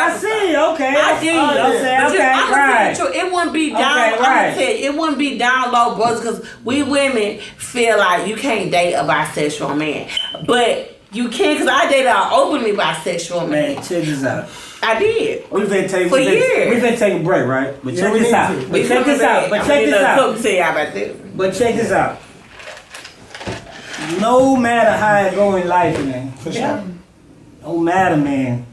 I see. Okay. I did. Okay. I'm Right. true. It wouldn't be down. Okay, I'm right. gonna tell you, it wouldn't be down low, brothers, because we women feel like you can't date a bisexual man, but you can, because I dated an openly bisexual man. Man, check this out. I did. We finna take For years. We finna take a break, right? But check we this need out. to. But check this out. But check this out. Come tell you about that. But check this out. No matter how it go in life, man. For sure. No matter, man.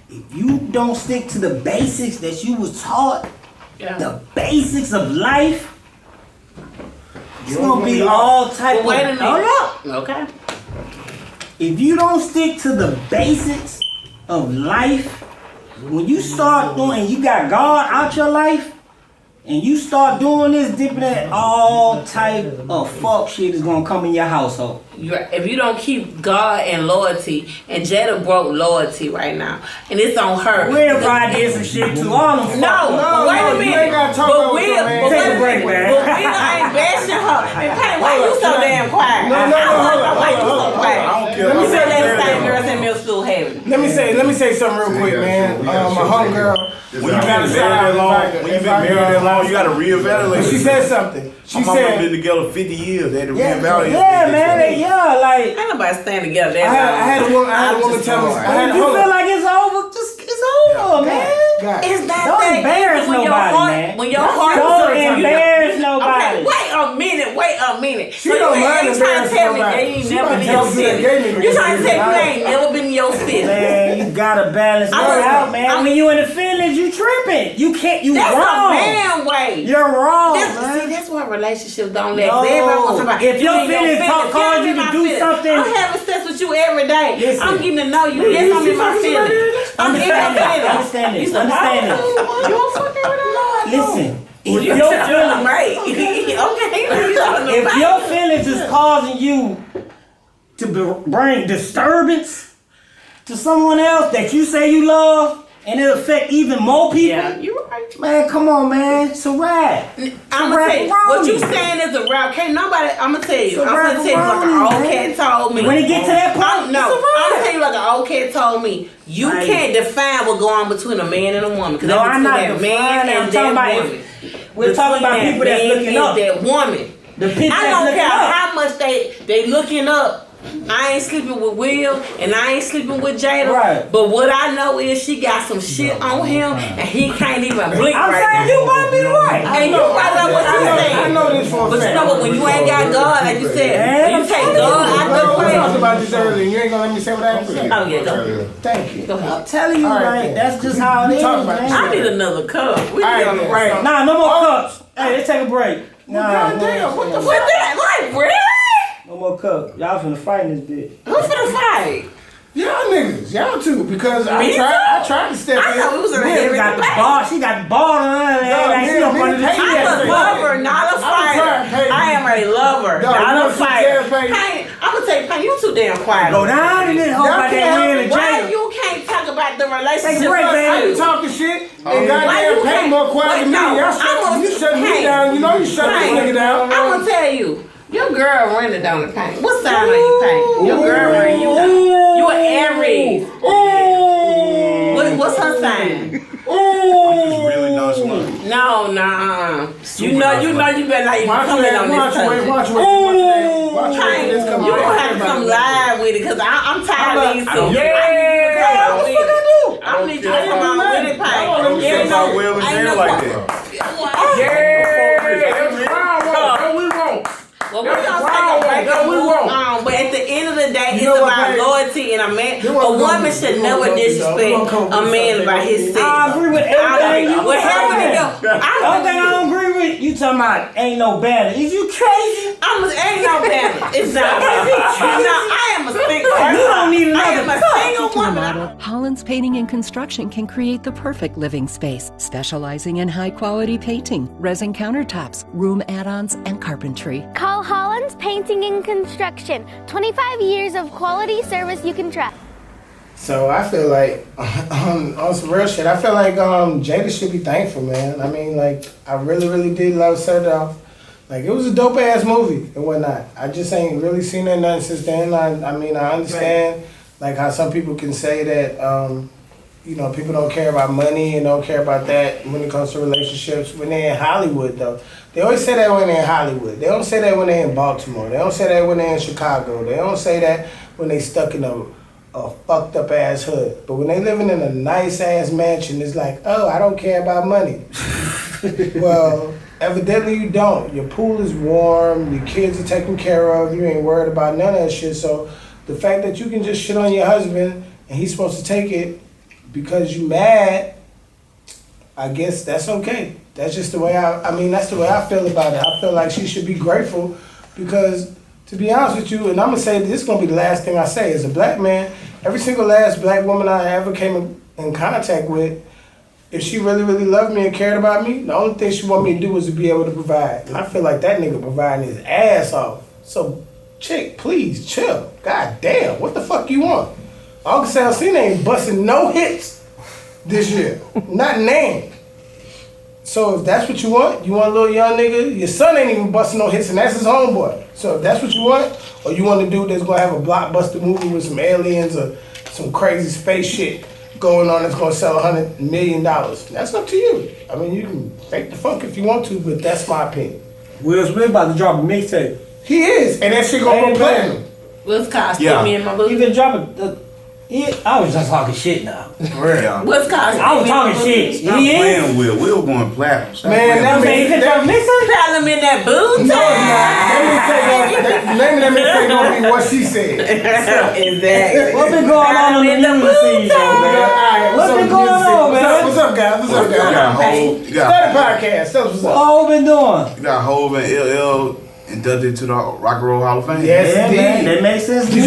If you don't stick to the basics that you was taught, the basics of life, it's gonna be all type Well, wait a of. minute. Hold up. Okay. If you don't stick to the basics of life, when you start doing, and you got God out your life, and you start doing this, dipping in, all type of fuck shit is gonna come in your household. If you don't keep God and loyalty, and Jada broke loyalty right now, and it's on her. Will probably did some shit too. All them No, wait a minute. You ain't gotta talk But about Will, your man. but Take wait a a break, minute. man. But Will ain't bashing her. And Patty, why you so damn quiet? No, hold up. Why you so quiet? I don't care. You I'm said that the not same there. girls in middle school having it. Let me say something real quick, man. My homegirl. When you been married that long, you gotta reevaluate. She said something. She My mama been said, together 50 years. They had to Yeah, reevaluate. man, like, Ain't nobody stand together I that long. had a woman tell me, if you feel like it's over, just it's over, man. God. It's not Don't that embarrass easy when your nobody, heart, man. when your heart. Don't you know- embarrass Okay, nobody. wait a minute. She So you don't mind ain't trying to embarrassing tell me nobody. they ain't She never might been tell your me that gay fist. nigga You trying to gets tell me it. they ain't never been your fist. Man, you gotta balance it out, man. When you in the feelings, you tripping. You can't. You That's wrong. a man way. You're wrong, See, man. that's why relationships don't let. No. Everybody wants somebody. If your You in feelings feelings, cause get you in to my do feelings. something- I'm having sex with you every day. Listen. I'm getting to know you. Yes, I'm in my feelings. I'm in my feelings. Understand this. You said, Understand this. You don't fucking with her? Listen. If You your telling them right. Okay. if your feelings is causing you to bring disturbance to someone else that you say you love, and it affect even more people, Yeah, you right. man, come on, man, it's a rap. I'm gonna tell you, what you saying is a rap. Can't nobody. I'm gonna tell you. I'm gonna tell you like an old cat told me. When it get to that point, I'm it's a rap. gonna tell you like an old cat told me. You Right. can't define what's going on between a man and a woman. Because No, that's I'm between not that man defining. I'm and talking that about woman. we're talking about Between people that that's man looking and up. that woman. The people I that's don't looking care up. how much they looking up. I ain't sleeping with Will and I ain't sleeping with Jada. Right. But what I know is she got some shit on him and he can't even blink I'm right saying now. you might be right. And you right about what you saying. I know this for a But fact. you know what? When you ain't got God, like you said, Man, when you take God out the We talked way. about this earlier. You ain't gonna let me say what I have to say. Oh yeah, go. Thank you. Go I'm ahead. telling you, All right, right? then. That's just how it We is, talk about man. I need another cup. We All need right, on the then. break. Nah, no more cups. Hey, let's take a break. Nah, God damn, what the What that? Like really? no more cups. Y'all finna fight in this bitch. Who finna fight? Y'all niggas, y'all too, because I Me tried to step I in. thought we was in a She heavy got the debate. ball. She got the ball on her. Like she up under the me, tree. me, I'm a me. lover, not a I'm trying to fighter. pay you. I am a lover, No, you not know a what fighter. you said, Payne, I'm gonna tell you, Payne, you too damn quiet. Go down and then hope Y'all about can't that help win it. and Why Jada. you can't talk about the relationship? Take a break, first? man. I be talking shit, and Why goddamn you Pay can't- more quiet Wait, than me. no, Y'all I'm you shut me Payne, down. You know you shut this Payne, nigga down. I'm gonna tell you. Your girl rented down the Payne. What sign are you, Payne? Your girl rented you down. You an Aries. What's her sign? Just really nonchalant. No. You know you better not even come in on this subject. Watch Payne, this come you on. gonna have to come live with it because I'm tired of these two. Yeah. What the fuck I do? I need you to come on with it, Payne. Don't There say ain't about no- Will and ain't Jada no like que- Well, we're gonna take a break and move on. But at the end of the day, it's know what, about Payne? loyalty and a man. You wanna A go woman to- should you never wanna go to- disrespect you wanna go a to man something. by his sex. I agree with everything you What said. happened to The only thing I don't agree with You talking about ain't no balance? Is you crazy? Ain't no balance. It's not. I am a single. You don't need I am another a single To the woman. model, Holland's Painting and Construction can create the perfect living space, specializing in high-quality painting, resin countertops, room add-ons, and carpentry. Call Holland's Painting and Construction. 25 years of quality service you can trust. So I feel like on some real shit, I feel like Jada should be thankful, man. I mean, like, I really did love Set It Off. Like, it was a dope ass movie and whatnot. I just ain't really seen that nothing since then. I mean, I understand like how some people can say that you know, people don't care about money and don't care about that when it comes to relationships when they're in Hollywood though. They always say that when they're in Hollywood. They don't say that when they're in Baltimore. They don't say that when they're in Chicago. They don't say that when they stuck in a fucked up ass hood. But when they living in a nice ass mansion, it's like, oh, I don't care about money. Well, evidently you don't. Your pool is warm, your kids are taken care of, you ain't worried about none of that shit. So the fact that you can just shit on your husband and he's supposed to take it because you mad, I guess that's okay. That's just the way I mean, that's the way I feel about it. I feel like she should be grateful because, to be honest with you, and I'm gonna say this is gonna be the last thing I say, as a black man, every single last black woman I ever came in contact with, if she really loved me and cared about me, the only thing she want me to do was to be able to provide. And I feel like that nigga providing his ass off. So, chick, please, chill. God damn, what the fuck you want? August Alsina ain't busting no hits this year. Not named. So if that's what you want a little young nigga, your son ain't even busting no hits and that's his homeboy. So if that's what you want, or you want a dude that's gonna have a blockbuster movie with some aliens or some crazy space shit going on that's gonna sell $100 million, that's up to you. I mean, you can fake the funk if you want to, but that's my opinion. Will Smith about to drop a mixtape. He is, and that shit gonna go platinum. What's cost? Yeah. Me and my boo. You can drop it. I was just talking shit now. Yeah. What's cost? I was talking shit. Stop He is. playing Will going platinum. Stop Man, that playing. means that Problem in that booty. the name of that mixtape gonna be What She Said. Exactly. What's been going on in the music scene, man? What's been going on, man? What's up, guys? What's up, You got guys? Hov. You Start got a podcast. Tell us what's What up. all been doing? You got Hov and LL inducted to the Rock and Roll Hall of Fame. Yes, Yeah, man, indeed. that makes sense. Did you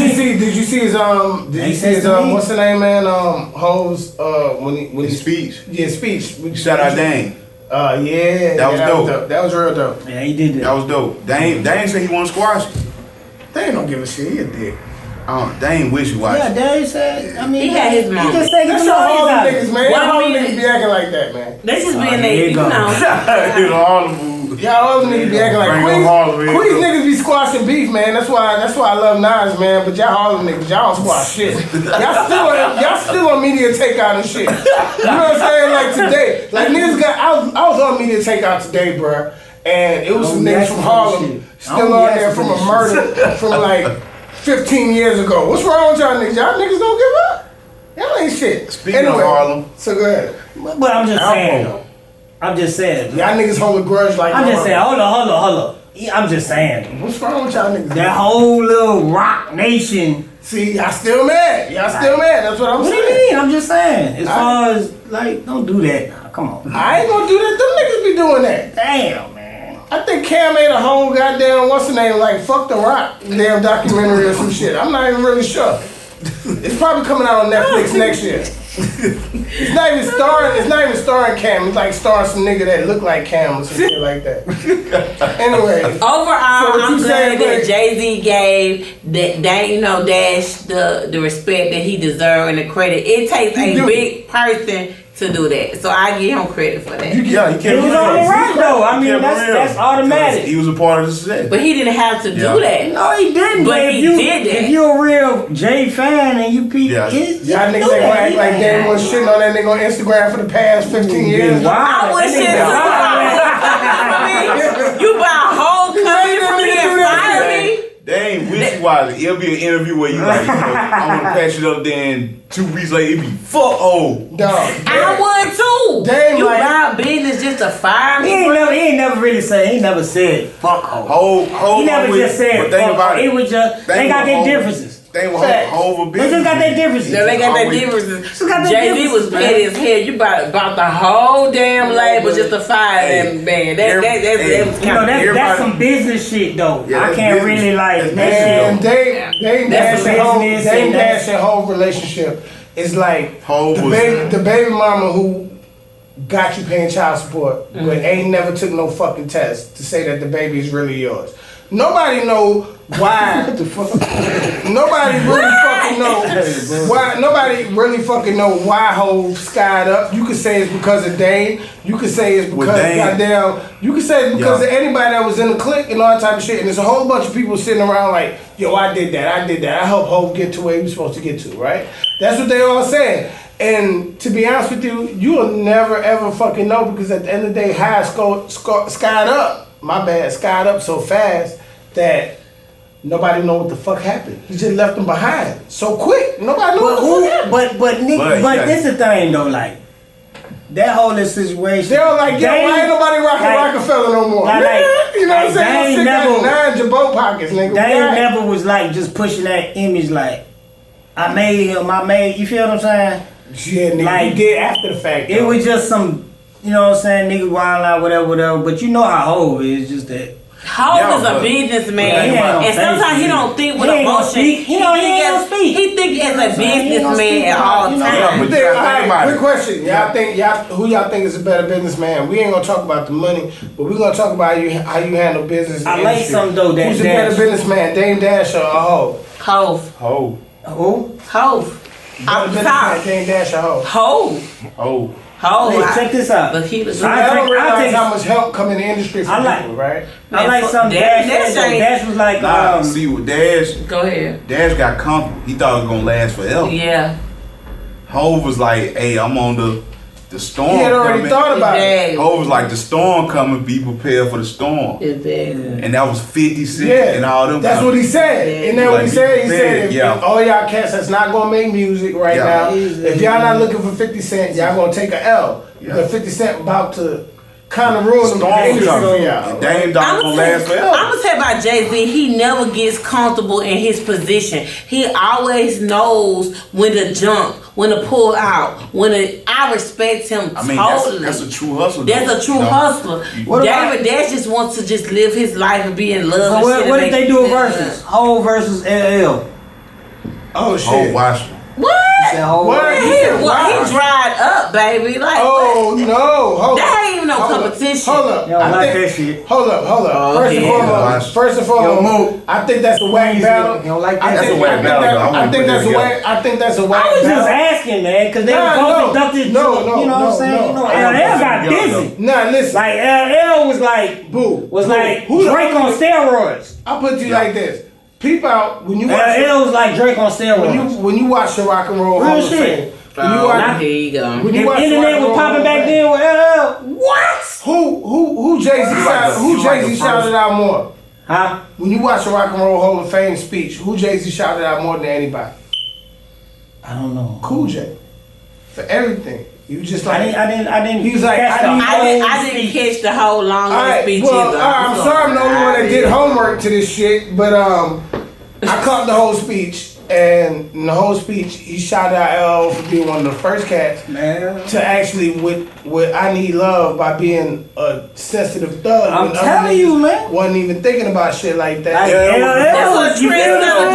see his what's the name, man? Hov's when His he speech. yeah, speech. Shout out Dane. Yeah. That was dope. That was real dope. Yeah, he did That that. was dope. Dane said he want to squash it. They ain't don't give a shit. He a dick. Dane wishy-washy. Yeah, Dave said. I mean, He had his moment. He just said That's he how all out. them niggas, man. What Y'all all them do you mean? niggas be acting like that, man. They just being here they, you you go. know. You know, all the moves. Y'all all them niggas be acting like Bring Queens. them Harlem in. Queens niggas be squashing beef, man. That's why I love Nas, man. But y'all Harlem niggas, y'all don't squash shit. Y'all still on media takeout and shit. You know what I'm saying? Like today, like niggas got. I was on media takeout today, bruh, and it was some niggas from Harlem still on there from a murder from like 15 years ago. What's wrong with y'all niggas? Y'all niggas don't give up. Y'all ain't shit. Speaking of Harlem. So go ahead. But I'm just saying. I'm just saying. Y'all niggas hold a grudge like I'm no just saying. other. Hold on. Yeah, I'm just saying. What's wrong with y'all niggas? That whole little rock nation. See, y'all still mad. Y'all still mad. That's what I'm What do saying. you mean? I'm just saying. As far as like, don't do that now. Come on. I ain't gonna do that. Them niggas be doing that. Damn, man. I think Cam made a whole goddamn what's the name like Fuck the Rock damn documentary or some shit. I'm not even really sure. It's probably coming out on Netflix next year. It's not even starring Cam. It's like starring some nigga that look like Cam or some shit like that. Anyway. Overall, So what I'm you glad saying, that like- Jay-Z gave that Dash the respect that he deserved and the credit. It takes a do. big person to do that, so I give him credit for that. Yeah, he It kept was it only real. right though. I mean, Kept it real. that's automatic. He was a part of the success. But he didn't have to Yeah. do that. No, he didn't. But if he you, did that. If you're a real Jay fan and you peep Yeah. his, Y'all niggas ain't gonna act like they was shitting on that nigga on Instagram for the past 15 years. I was shit too. You buy a whole company from me and fire me. They ain't wishy-washy. It'll be an interview where you like, I want to patch it up, then 2 weeks later, it be fuck old. Dog. I would too. Damn, you like- buy business just to fire me. He ain't never really said. He never said fuck ho. Hold He never just said But think fuck about ho. it. It was just they Think got their about differences. They were Facts. over They just got their differences. No, they got their Always- differences. She got their Jay-Z was differences, petty as hell. You bought the whole damn label just to fire that man. That was You know, kind of that's some business shit though. Yeah, I that's can't business. really like That's that And shit. Dame That's Dash and business Dame and Dash that's- and whole relationship is like Hov the was- baby mama who got you paying child support, but ain't never took no fucking test to say that the baby is really yours. Nobody know why. What the fuck? Nobody really fucking know why. Nobody really fucking know why Hov skied up. You could say it's because of Dame. You could say it's With because Dame. goddamn. You could say it's because of anybody that was in the clique and all that type of shit. And there's a whole bunch of people sitting around like, yo, I did that. I helped Hov get to where he was supposed to get to. Right? That's what they all saying. And to be honest with you, you will never ever fucking know because at the end of the day, high skied up. My bad, skied up so fast that nobody know what the fuck happened. He just left them behind so quick. Nobody know what the fuck happened. But Nick, but this the thing though, like that whole situation. They were like, yo, why ain't nobody rocking Rockefeller no more? Like, you know what I'm saying? they Stick never- that 9 Jabot pockets, nigga. They Right. never was like just pushing that image like I made him, you feel what I'm saying? Yeah, nigga, Like, he did after the fact. It though. was just some, you know what I'm saying, nigga wild out, whatever. But you know how Hov is, just that. Hov is a businessman, and sometimes he don't think with emotion. He think as a businessman at all times. Quick question. Who y'all think is a better businessman? We ain't gonna talk about the money, but we gonna talk about how you handle business. in I the like industry. something though that Who's a better businessman, Dame Dash or Hov? Hov. Who? Hov. Better businessman, Dame Dash or Hov? Hov. Hey, check this out. But he was. I don't realize how much help come in the industry for people, right? I like something Dash was like, see with Dash. Go ahead. Dash got comfortable. He thought it was gonna last forever. Yeah. Hov was like, hey, I'm on the storm. He had already thought about it. Hov was like, the storm coming, be prepared for the storm. And that was 50 Cent and all them. That's what he said. And then what he said, if yeah. all y'all cats that's not gonna make music right now, if y'all not looking for 50 Cent, y'all gonna take a L. Because 50 Cent about to kind of ruin the industry for y'all. Dame Dog gonna last forever. I'm gonna tell you about Jay-Z. He never gets comfortable in his position. He always knows when to jump, when to pull out, I respect him totally. That's a true hustler. That's a true hustler. David Dash just wants to just live his life and be in love. So and shit what and if they make do a it versus? Hov versus LL. Oh shit. Oh, watch. What? What? He dried up, baby. Like, oh what? no! Hold that up. ain't even no competition. Hold up! Hold up! First and foremost, I think that's a whack battle. You don't like that? I think that's a whack. I think that's a whack. I was just asking, man, because they were both inducted. You know what I'm saying? You know, LL got busy. Nah, listen. Like LL was like, Drake on steroids. I'll put you like this. Peep out when you watch. LL was like Drake on steroids. When you watch the Rock and Roll Hall of Fame. Here you go. When you watch internet was popping back then with LL. What? Who Jay-Z shouted out more? Huh? When you watch the Rock and Roll Hall of Fame speech, who Jay-Z shouted out more than anybody? I don't know. Cool J. For everything. You just like I didn't. He was like, I didn't catch the whole long speech either. I'm sorry, I'm the only one that did homework to this shit, but I caught the whole speech. And in the whole speech, he shouted out LL for being one of the first cats to actually with I Need Love by being a sensitive thug. I'm telling you, man. Wasn't even thinking about shit like that. That's what trendsetter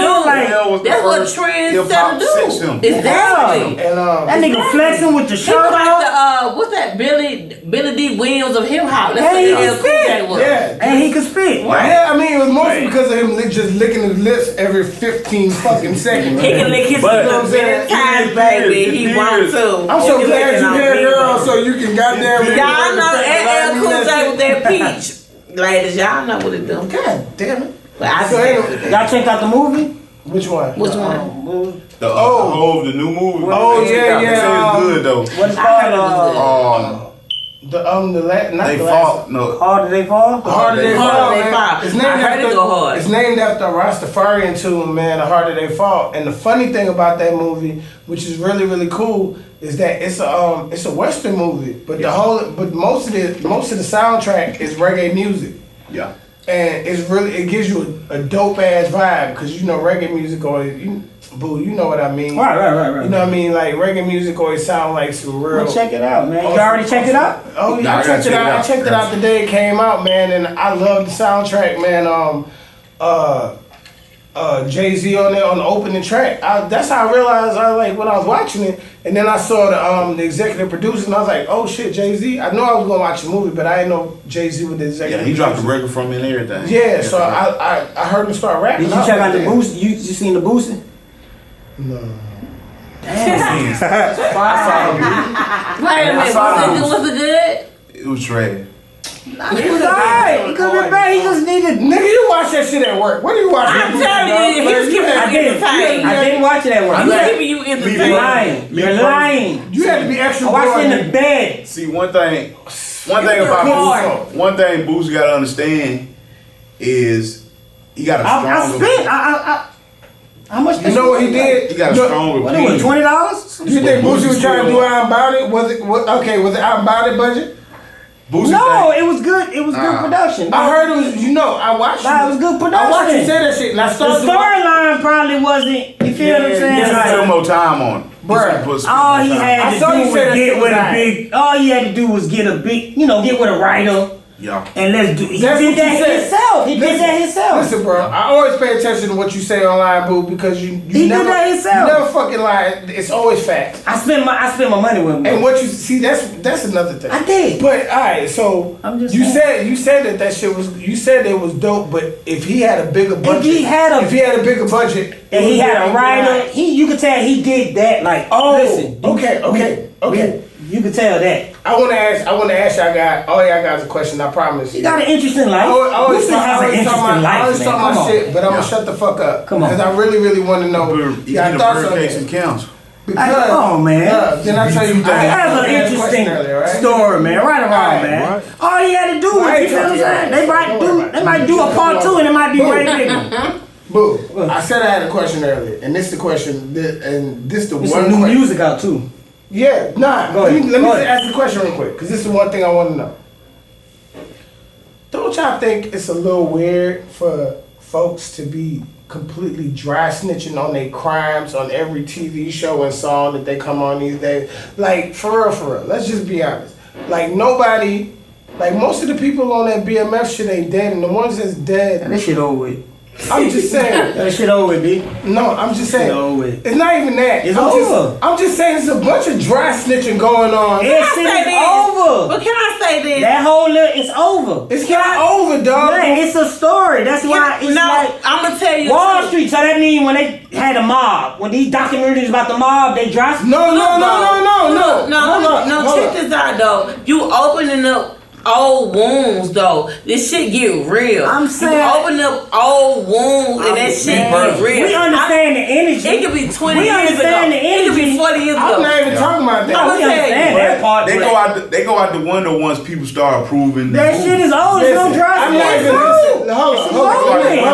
do. That's what trendsetter do. Exactly. And that nigga flexing with the He shirt was like off. the what's that Billy D. Williams of hip hop. That's And he what could LL Cool J was. Yeah. And he could spit. Yeah, I mean, it was mostly because of him just licking his lips every 15 fucking seconds. He can lick his lips many times, baby. He wants to. I'm so glad you here, girl, so you can goddamn. Y'all know LL Cool J with that peach. Ladies, y'all know what it do. God damn it. But I Y'all checked out the movie? Which one? Which one? The Hov, the new movie. Oh yeah, They say it's good though. What's it called? They fought. No. Harder They Fall? The Harder They Fall. It's named after a Rastafarian tune, man. The Harder They Fall. And the funny thing about that movie, which is really really cool, is that it's a Western movie, but most of the soundtrack is reggae music. Yeah. And it gives you a dope ass vibe because you know reggae music always, you know what I mean. Right. You know what I mean? Like reggae music always sound like some real. Well, check it out, man. You already checked it out? Oh yeah, I checked it out. I checked it out the day it came out, man, and I love the soundtrack, man. Jay-Z on there on the opening track. That's how I realized when I was watching it, and then I saw the executive producer, and I was like, oh shit, Jay-Z. I know I was gonna watch the movie, but I didn't know Jay-Z was the executive. Yeah, he dropped the record from me and everything. Yeah, so I heard him start rapping. Did you check out the boost? You seen the boosting? No. Damn. Wait a minute, was it good? It was trash. He was alright. He could be bad. He just needed. Nigga, you watch that shit at work. What do you watch? I'm telling you, he was keeping you entertained. I didn't watch it at work. He was keeping you entertained. You're lying. You had to be extra. I watched it in the bed. See, one thing about Boosie got to understand is he got a strong. How much? You know what he did? He got a strong What was $20? Do you think Boosie was trying to do Out About It? Was it Out About It budget? Boosie no, it was good. It was good production. I heard it was. I watched. It was good production. I watched you say that shit, and I started. The storyline probably wasn't. You feel what I'm saying? He Like, took more time on it. Bruh. all he had to do was get with a big. All he had to do was get a big. Get with a writer. Yeah. And let's do. He That's did what you that said. himself. He did that himself. Listen, bro. I always pay attention to what you say online, boo, because you He never, did that himself. You never fucking lie. It's always facts. I spent my money with him. And what you see, that's another thing. I did. But all right, so I'm just you saying. said that shit was. You said it was dope, but if he had a bigger budget, If he had a bigger budget, and he had a writer, you could tell he did that. Like, listen. Okay. You could tell that. I want to ask all y'all guys a question. I promise. He got an interesting life. I always Boosie has an interesting life, man. talk my shit, but I'm gonna shut the fuck up. Come on, because I really want to know. Y'all thoughts on it. Council. Because, come on, man. Then I tell you, I have an interesting story, man. Right around, man. All he had to do was, you feel what I'm saying? They might do a part 2, and it might be way bigger. Boo. I said I had a question earlier, and this is the question, and this the There's one some new question. music out too. Yeah, nah. Go ahead. Let me ask the question real quick, because this is the one thing I want to know. Don't y'all think it's a little weird for folks to be completely dry snitching on their crimes on every TV show and song that they come on these days? Like, for real. Let's just be honest. Like, nobody, like, most of the people on that BMF shit ain't dead, and the ones that's dead. That shit over with. I'm just saying. That shit over with, B. No, I'm just saying. It's not even that. It's over. I'm just saying it's a bunch of dry snitching going on. It's over. But can I say this? That whole it's over. It's not over, dog. Man, it's a story. That's why it's like I'm gonna tell you Wall Street. So that means when they had a mob, when these documentaries about the mob, they dropped. No. Check this out though. You opening up old wounds though. This shit get real. I'm saying you open up old wounds and that shit get real. We understand the energy. It could be 20 we years ago. understand the energy. It could be 40 years ago. I'm not even talking about that. I'm saying that part. They go out the window once people start approving. That shit is old. It's no dry. I'm not even listening. Hold on.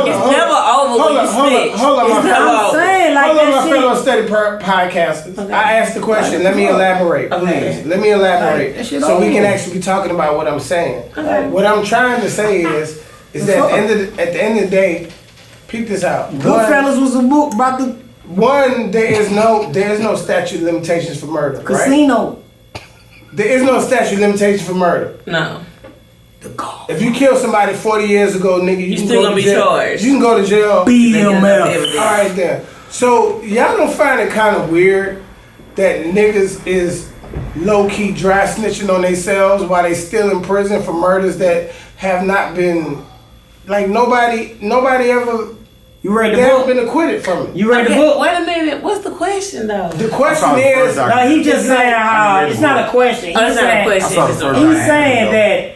It's never over when you snitch. Hold on, my fellow. I'm saying like Hold on, that my shit. fellow steady podcast. Okay. I asked the question. Let me elaborate, please. Let me elaborate so we can actually be talking about what I'm saying. Okay. What I'm trying to say is that at the end of the day, peep this out. Goodfellas was a book about the there is no statute of limitations for murder. casino. Right? There is no statute of limitations for murder. No. If you kill somebody 40 years ago, nigga, you can still go gonna to be jail. charged. You can go to jail. BMF. All right then. So y'all don't find it kind of weird that niggas is low-key dry snitching on themselves while they still in prison for murders that have not been, like, nobody ever. You read the they book? haven't been acquitted from it. You read the book? Wait a minute. What's the question though? The question is, no, he just saying how it's not a question. He's It's not a question. He's saying that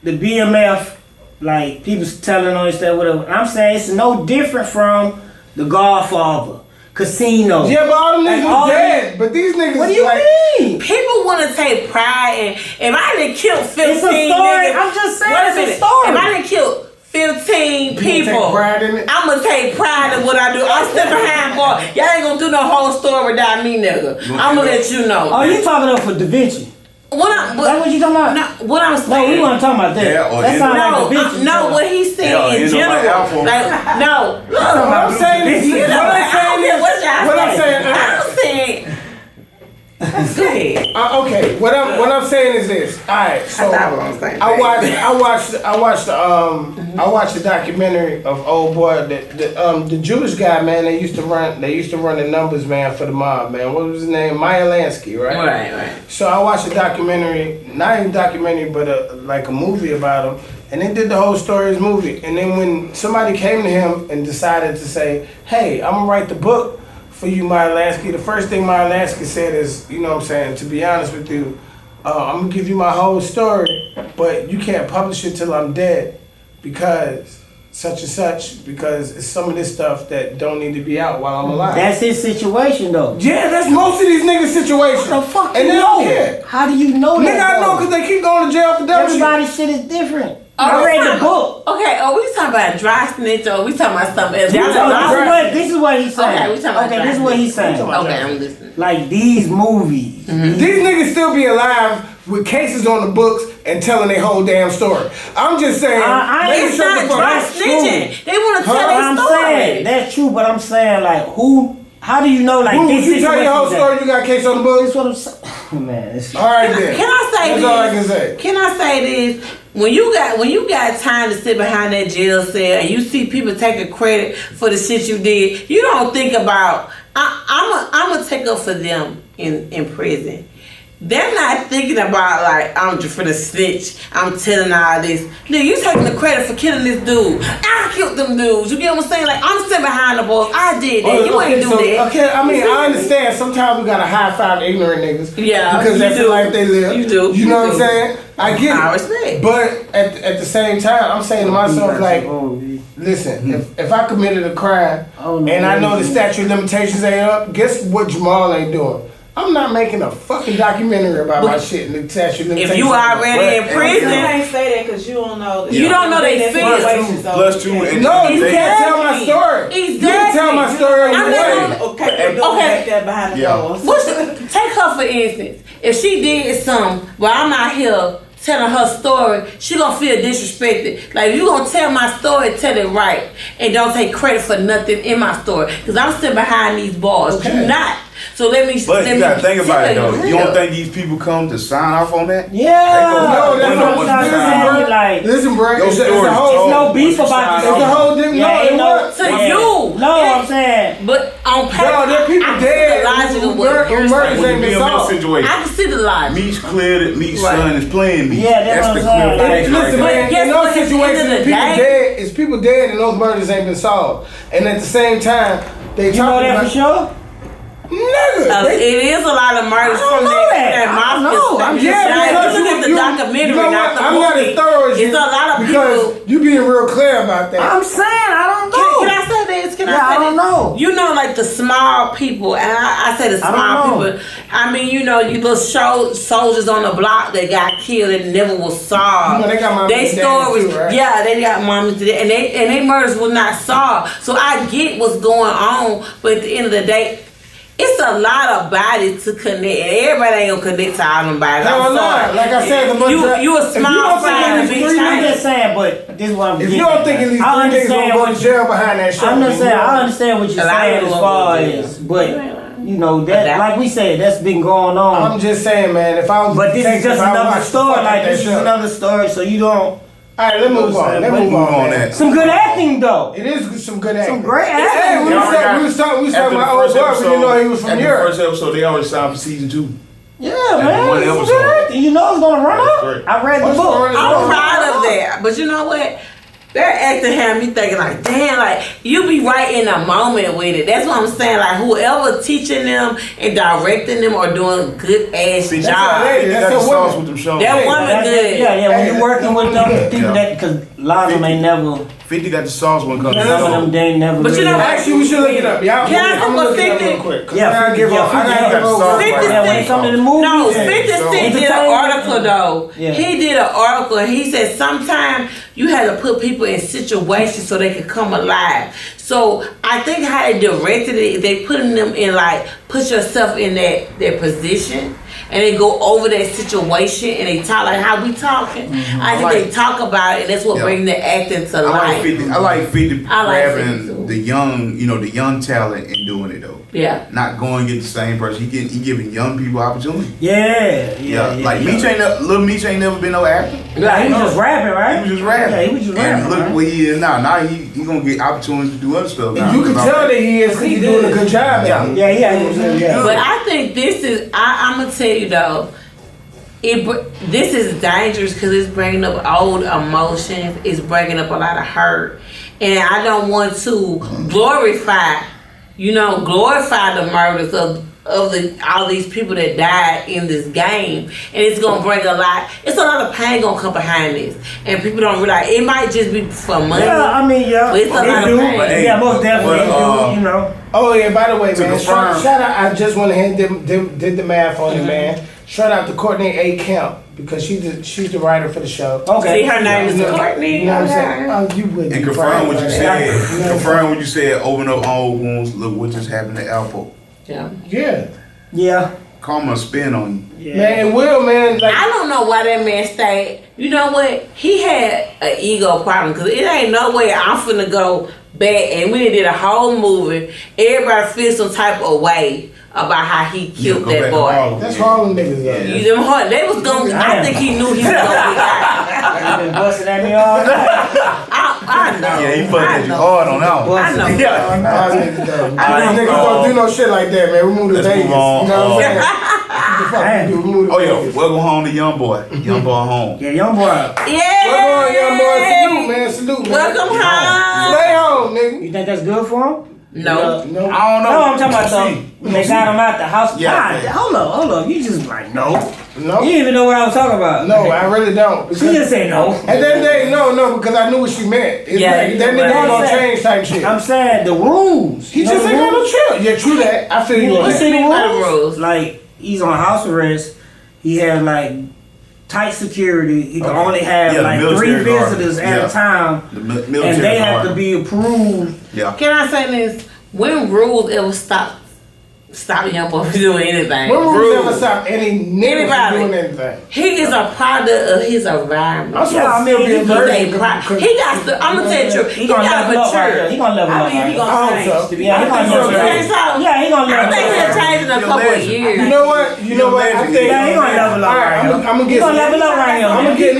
the BMF, like people telling on stuff, whatever. I'm saying it's no different from The Godfather, Casino. Yeah, but all them niggas all dead. But these niggas, what do you mean? People want to take pride in. If I done killed 15 It's a story. niggas, I'm just saying wait a it's a minute. story. If I done killed 15 people, take pride in it? I'm gonna take pride in what I do. I step behind bar. Y'all ain't gonna do no whole story without me, nigga. I'm gonna let you know. Oh, you talking about for Da Vinci? That's what you talking about? No, what I'm saying. No, we weren't talking about that. Yeah, or that sounds like the bitch. No, what he's saying in general. Like, no. What I'm saying is, I'm saying. Okay, what I'm saying is this. All right, so I watched the documentary of old boy, the Jewish guy, man. They used to run the numbers, man, for the mob, man. What was his name? Meyer Lansky, right? Right. So I watched a documentary, not even a documentary, but like a movie about him. And they did the whole story of his movie. And then when somebody came to him and decided to say, hey, I'm gonna write the book for you, Meyer Lansky, the first thing Meyer Lansky said is, you know what I'm saying, to be honest with you, I'm gonna give you my whole story, but you can't publish it till I'm dead because such and such, because it's some of this stuff that don't need to be out while I'm alive. That's his situation, though. Yeah, that's most of these niggas' situations. What the fuck and you they know? don't care. How do you know that? Nigga, I know because they keep going to jail for dumb shit. Everybody's shit is different. I read the book. Okay, we talking about dry snitch or we talking about something else? This is what he's saying. Okay, we talking about this is what he's saying. Okay, I'm listening. Like these movies. These niggas still be alive with cases on the books and telling their whole damn story. I'm just saying. It's not dry snitching. They want to tell their story. Saying, that's true, but I'm saying like who? How do you know like this? You tell your whole story. You got a case on the books. That's what I'm saying. Man, all right then. Can I say that's this? all I can say. Can I say this? When you got time to sit behind that jail cell and you see people taking credit for the shit you did, you don't think about I'm gonna take up for them in prison. They're not thinking about like I'm just for the snitch. I'm telling all this. Nigga, you taking the credit for killing this dude. I killed them dudes. You get what I'm saying? Like I'm sitting behind the balls. I did that. You ain't do that. Okay, I mean I understand. Sometimes we gotta high five ignorant niggas. Yeah, because that's the life they live. You do. You know what I'm saying? I get it. I respect. But at the same time, I'm saying to myself like, listen, if I committed a crime and I know the statute of limitations ain't up, guess what Jamal ain't doing? I'm not making a fucking documentary about my shit and the statute of limitations. If you already in prison, you can't say that because you don't know. You don't know they feelings. Plus two. No, you can't tell my story. Exactly. You can tell my story on your way. Okay, don't make that behind the doors. Take her for instance. If she did something, but I'm out here telling her story, she gonna feel disrespected. Like, you gonna tell my story, tell it right, and don't take credit for nothing in my story. Because I'm sitting behind these bars. Okay. You not. So let me. But you gotta think about it though. You don't think these people come to sign off on that? Yeah. No, that's what I'm saying. Like, listen, bro. It's no beef about this. It's a whole different. You. No, I'm saying. But on paper, there are people dead. Murders ain't been solved. I can see the logic. Meat's clear that Meat's son is playing Meat. Yeah, that's the clear fact. Listen, man. In those situations, people dead and those murders ain't been solved. And at the same time, they talking about. You know that for sure? Nigga, it is a lot of murders from that mafia. Because you look at the documentary, not the I'm movie. not as thorough as you. It's a lot of because people. You being real clear about that. I'm saying I don't know. Can I say this? I don't know. You know, like the small people, and I say the small people. I mean, you know, you little soldiers on the block that got killed and never was solved. You know, they got mommy and daddy too, right? Yeah, they got mommy and daddy, and they murders was not solved. So I get what's going on, but at the end of the day, it's a lot of bodies to connect. Everybody ain't gonna connect to all them bodies. No, like I said, you a small fry. I'm just saying, but this is what I'm getting. If you don't think these three niggas gonna go to jail behind that shit, I'm just saying, I understand what you're saying as far as, but you know that, like we said, that's been going on. I'm just saying, man. If I was, but this is just another story. Like this is another story, so you don't. All right, let's move on. Let's move on. That. Some good acting, though. It is some good acting. Some great acting. Hey, we was talking about old boy. We didn't know he was from Europe. The first episode, they already signed for season 2. Yeah, man. Some good acting. You know it's gonna run up. I read the book. I'm proud of that. But you know what? Their acting had me thinking like, damn, like you be right in the moment with it. That's what I'm saying. Like whoever teaching them and directing them are doing good ass job. That's sauce with them shows. That woman good. Yeah. When you working with them, people that because a lot of them ain't never. 50 got the sauce when it comes to some of them they ain't never. But you know, actually, we should look it up. Can I I'm look looking 50? Real quick. Yeah, I gotta give up. When it comes to the movies, no, 50 Cent did an article though. Yeah. He did an article and he said sometimes you had to put people in situations so they could come alive. So I think how they directed it, they putting them in like put yourself in that position. and they go over that situation and they talk like how we talking. I think they talk about it, and that's what brings the acting to life. I like 50 grabbing 50 the young, the young talent and doing it though. Yeah. Not going to get the same person. He giving young people opportunity. Yeah. Like Meech Lil Meech ain't never been no actor. Yeah, he was just rapping, right? He was just rapping. Yeah, he was just and rapping. look where he is now. Now he gonna get opportunities to do other stuff. Now. You can tell that he is. He's doing a good job. Yeah. But I think this is. I'm gonna tell you though. This is dangerous because it's bringing up old emotions. It's bringing up a lot of hurt, and I don't want to glorify the murders of all these people that died in this game, and it's gonna bring a lot of pain gonna come behind this, and people don't realize it might just be for money. Yeah, I mean, but it's a lot of pain. Yeah, most definitely. Oh yeah, by the way, to man, confirm- shout out. I just went ahead and did the math on it, man. Shout out to Courtney A. Kemp because she's the writer for the show. Okay, see, her name is Courtney. You know what I'm saying? Oh, you wouldn't. And confirm what you said. Confirm what you said. Open up old wounds. Look what just happened to Alpo. Yeah. Karma spin on you. Yeah. Man, it will, man. Like, I don't know why that man stayed. You know what? He had an ego problem because it ain't no way I'm finna go back and we did a whole movie. Everybody feels some type of way about how he killed that boy. That's Harlem niggas, though. They was gonna. I think he knew he was gonna get out. He been busting at me all night. I know. Yeah, he busted you hard on that one. I know. Niggas don't do no shit like that, man. Remove the Vegas. You know what I'm saying? Oh yeah, welcome home to Youngboy. Youngboy home. Yeah, Youngboy. Yeah. Welcome home, young boy. Salute, man. Salute, man. Welcome home. Stay home, nigga. You think that's good for him? No. I don't know. No, I'm talking about they got him out the house. Yeah. God, hold up. You just like, no. No. You didn't even know what I was talking about. No, I really don't. She just said no. At the end of the day, no, because I knew what she meant. It's Yeah, like, that nigga ain't gonna change type shit. I'm saying the rules. He just ain't got no chill. Yeah, true that. I feel you on You see that. the rules? Like, he's on house arrest. He had like tight security. He can only have Yeah, like 3 military guard. visitors at a time. The military And they have guard. to be approved. Yeah. Can I say this? When rules ever stop Youngboy from doing anything? When rules ever stop any nigga from Anybody. doing anything? He is a product of his environment. I'm supposed to still be a He's virgin. he got to. I'm gonna tell you the truth. He gonna got to level up right mature. there. He gonna level up. I mean, he I gonna hope change. so. Yeah, he gonna You level think up. so? Yeah, he gonna I level think up. he'll change in a couple of years. You know what? I think Yeah, he gonna level up right here. I'm gonna He get gonna level up right here. I'm gonna get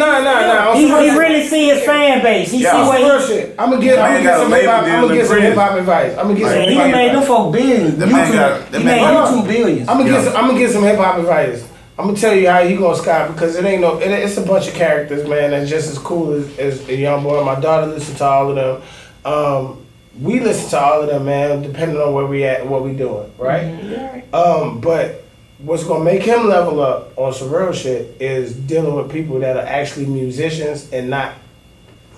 He really see his fan base. He see some what real shit. I'm gonna get some hip hop. I'm gonna get some hip hop advice. I'm gonna get some he hip hop made them advice. folk billions. He made YouTube billions. I'm gonna get some hip hop advice. I'm gonna tell you how you gonna Scott because it ain't it's a bunch of characters, man, that's just as cool as Youngboy. My daughter listens to all of them. We listen to all of them, man, depending on where we at and what we doing, right? Mm-hmm. But what's gonna make him level up on some real shit is dealing with people that are actually musicians and not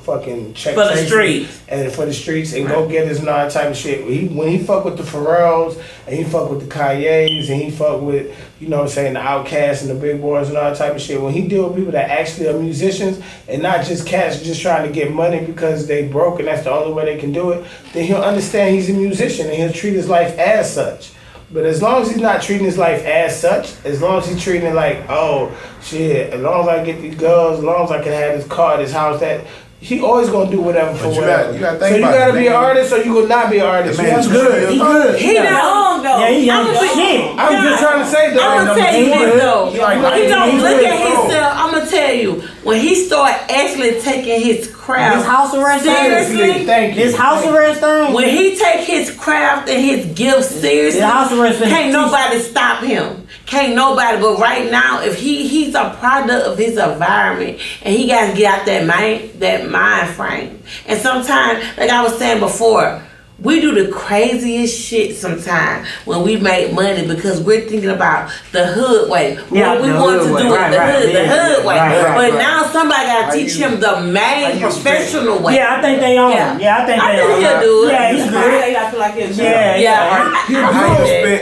fucking check For the streets. and for the streets and go get his non type of shit. When he fuck with the Pharrells and he fuck with the Kanye's and he fuck with, you know what I'm saying, the Outkast and the Big Boys and all that type of shit. When he deal with people that actually are musicians and not just cats just trying to get money because they broke and that's the only way they can do it, then he'll understand he's a musician and he'll treat his life as such. But as long as he's not treating his life as such, as long as he's treating it like, oh shit, as long as I get these girls, as long as I can have this car, this house, that. He always gonna do whatever for whatever. You gotta so think you about gotta it, be an man. artist or you will not be an artist. The man's He's good. He good. He not young though. Yeah, he young as shit. I'm just trying to say though. I'm gonna tell you this though. He like, He don't he's look good. at himself. I'm gonna tell you when he start actually taking his craft His house arrest seriously. Thank you. This house arrest thing. When he take his craft and his gifts seriously, His house arrest thing. can't nobody stop him. Can't nobody. But right now, if he's a product of his environment, and he got to get out that mind frame. And sometimes, like I was saying before, we do the craziest shit sometimes when we make money because we're thinking about the hood way. Yeah, What we the want to hood do way. it the hood way. Right, But now somebody got to teach him the main professional way. Yeah, I think they own him. Yeah, I think they own him. he'll do it. Yeah, he's good. I feel like it's Yeah.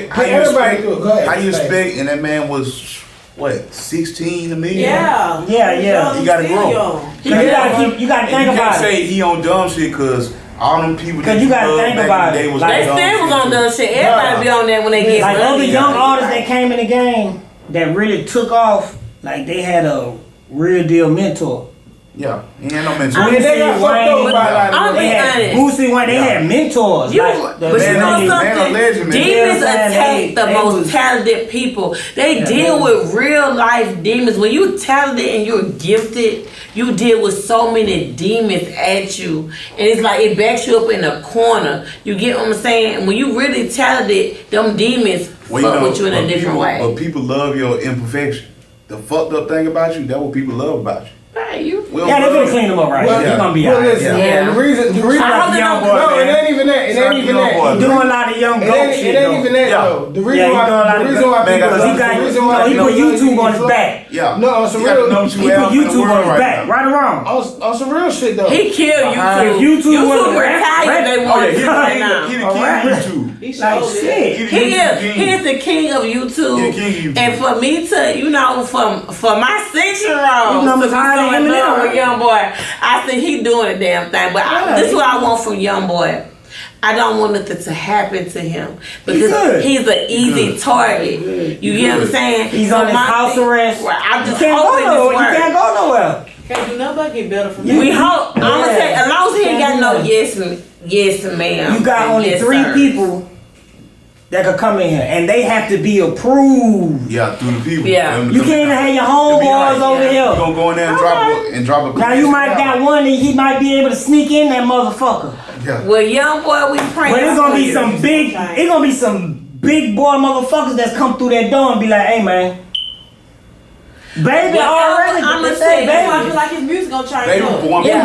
How you Everybody expect? do it. Go ahead. How you expect? And that man was what, 16 to me? Yeah. Yeah. He gotta grow. You gotta think You can't about it. say he on dumb shit because all them people that Cause you gotta loved think back about in the day it. was Like, They dumb still was shit on too. dumb shit. Everybody be on that when they get Like money. other young artists that came in the game, that really took off, like they had a real deal mentor. Yeah, he ain't no mentor. I mean, they got fucked over by like I'm They had Boosie Wayne. They had mentors. You, like, but you know something? legend, Demons attack the most talented people. They deal with real life demons. When you talented and you're gifted, you deal with so many demons at you, and it's like it backs you up in a corner. You get what I'm saying? When you really talented, them demons fuck with you in a different way. But people love your imperfection. The fucked up thing about you, that's what people love about you. Right, you. Yeah, they finna clean them up right. Well, They're gonna be well, alright. listen, Yeah. man. The reason like young boy, no, it man. ain't even that. It ain't even that. He doing a lot of young goat shit. It ain't even that though. The reason why because he got he put YouTube on his back. Yeah. No, on some real. He put YouTube on his back. Right or wrong? On some real shit though. He killed YouTube. If YouTube wasn't retired, they want to right now. He the king of YouTube. Like shit. He is the king of YouTube. And for me to, for my 6-year-old to be so in love with Youngboy, I think he doing a damn thing. But this is what I want from Youngboy. I don't want nothing to happen to him because he's an easy target. You get what I'm saying? He's on his house arrest. I'm just hoping this works. You can't go nowhere. Can't do nobody get better from We hope. I'm gonna say, as long as he ain't got no yes ma'am. You got only 3 people that could come in here, and they have to be approved. Yeah, through the people. Yeah. You can't even have your homeboys over here. You gonna go in there and drop a. Now you might got one, and he might be able to sneak in that motherfucker. Yeah. Well, Youngboy, we praying. But it's gonna be some big. It's gonna be some big boy motherfuckers that's come through that door and be like, "Hey, man." Baby already. I'm gonna I say, feel like his music gonna change. Baby, boy, yeah,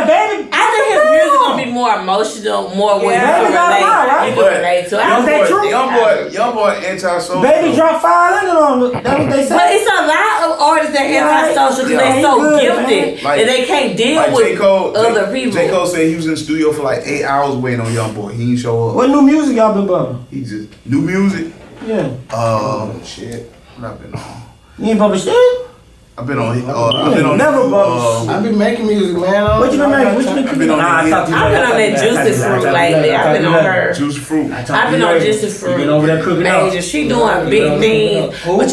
baby. I think his music gonna be more emotional, more what you can relate to. Youngboy anti-social. Baby drop 500 on it. That's what they say. But it's a lot of artists that anti-social because they're so gifted that they can't deal with other people. J. Cole said he was in the studio for like 8 hours waiting on Youngboy. He ain't show up. What new music y'all been bumping? He just new music. Yeah. Shit. What I've been on? You ain't published shit? I've been on. I've been on. Never published. I've been making music, man. What you been making? What you been cooking? I've been on that Juicy Fruit lately. I've been on her. Juicy Fruit. I've been on Juicy Fruit. Been over there cooking up. Major. She doing big things. But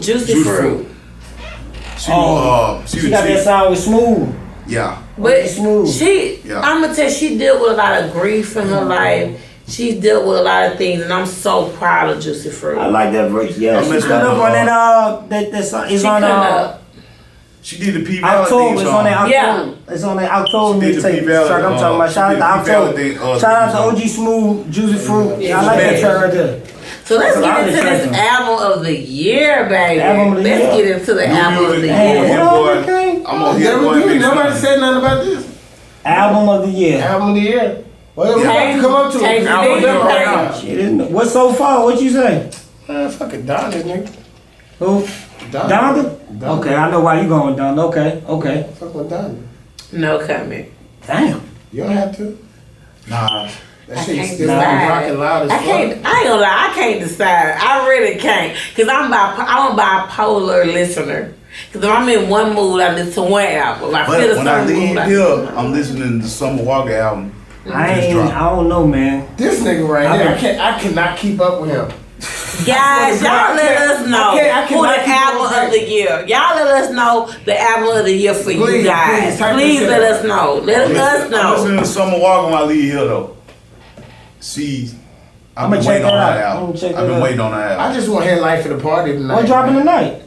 Juicy Fruit. She got that sound with Smooth. Yeah. But I'm gonna tell you, she dealt with a lot of grief in her life. She's dealt with a lot of things, and I'm so proud of Juicy Fruit. I like that verse. Yeah, she cut up on that song. It's on She did the P October. Valley It's on that October. Yeah. It's on that October She did the mixtape. P Valley, Track I'm talking about. Shout out to October. Shout out to OG Smooth, Juicy Fruit. I like that track right there. So let's get into this album of the year, baby. Let's get into the album of the year. I'm gonna hit one. Nobody said nothing about this. Album of the year. Album of the year. Well, we have to come up to it. What's so far? What you say? Fucking Don, this nigga. Who? Donda? Okay, I know why you going Donda. Okay. Fuck with Donda. No comment. Damn. You don't have to. Nah. That shit's still rocking loud as fuck. I ain't gonna lie, I can't decide. I really can't. Cause I'm a bipolar listener. Cause if I'm in one mood, I listen to one album. But when I leave here, I'm listening to the Summer Walker album. I don't know, man. This nigga right here, I cannot keep up with him. Guys, y'all let us know who the album of the year. Y'all let us know the album of the year for you guys. Please let us know. Let us know. I'm listening to Summer Walker when I leave here though. See, I've been waiting on that album. I've been waiting on that album. I just want to hear Life of the Party tonight. What dropping tonight?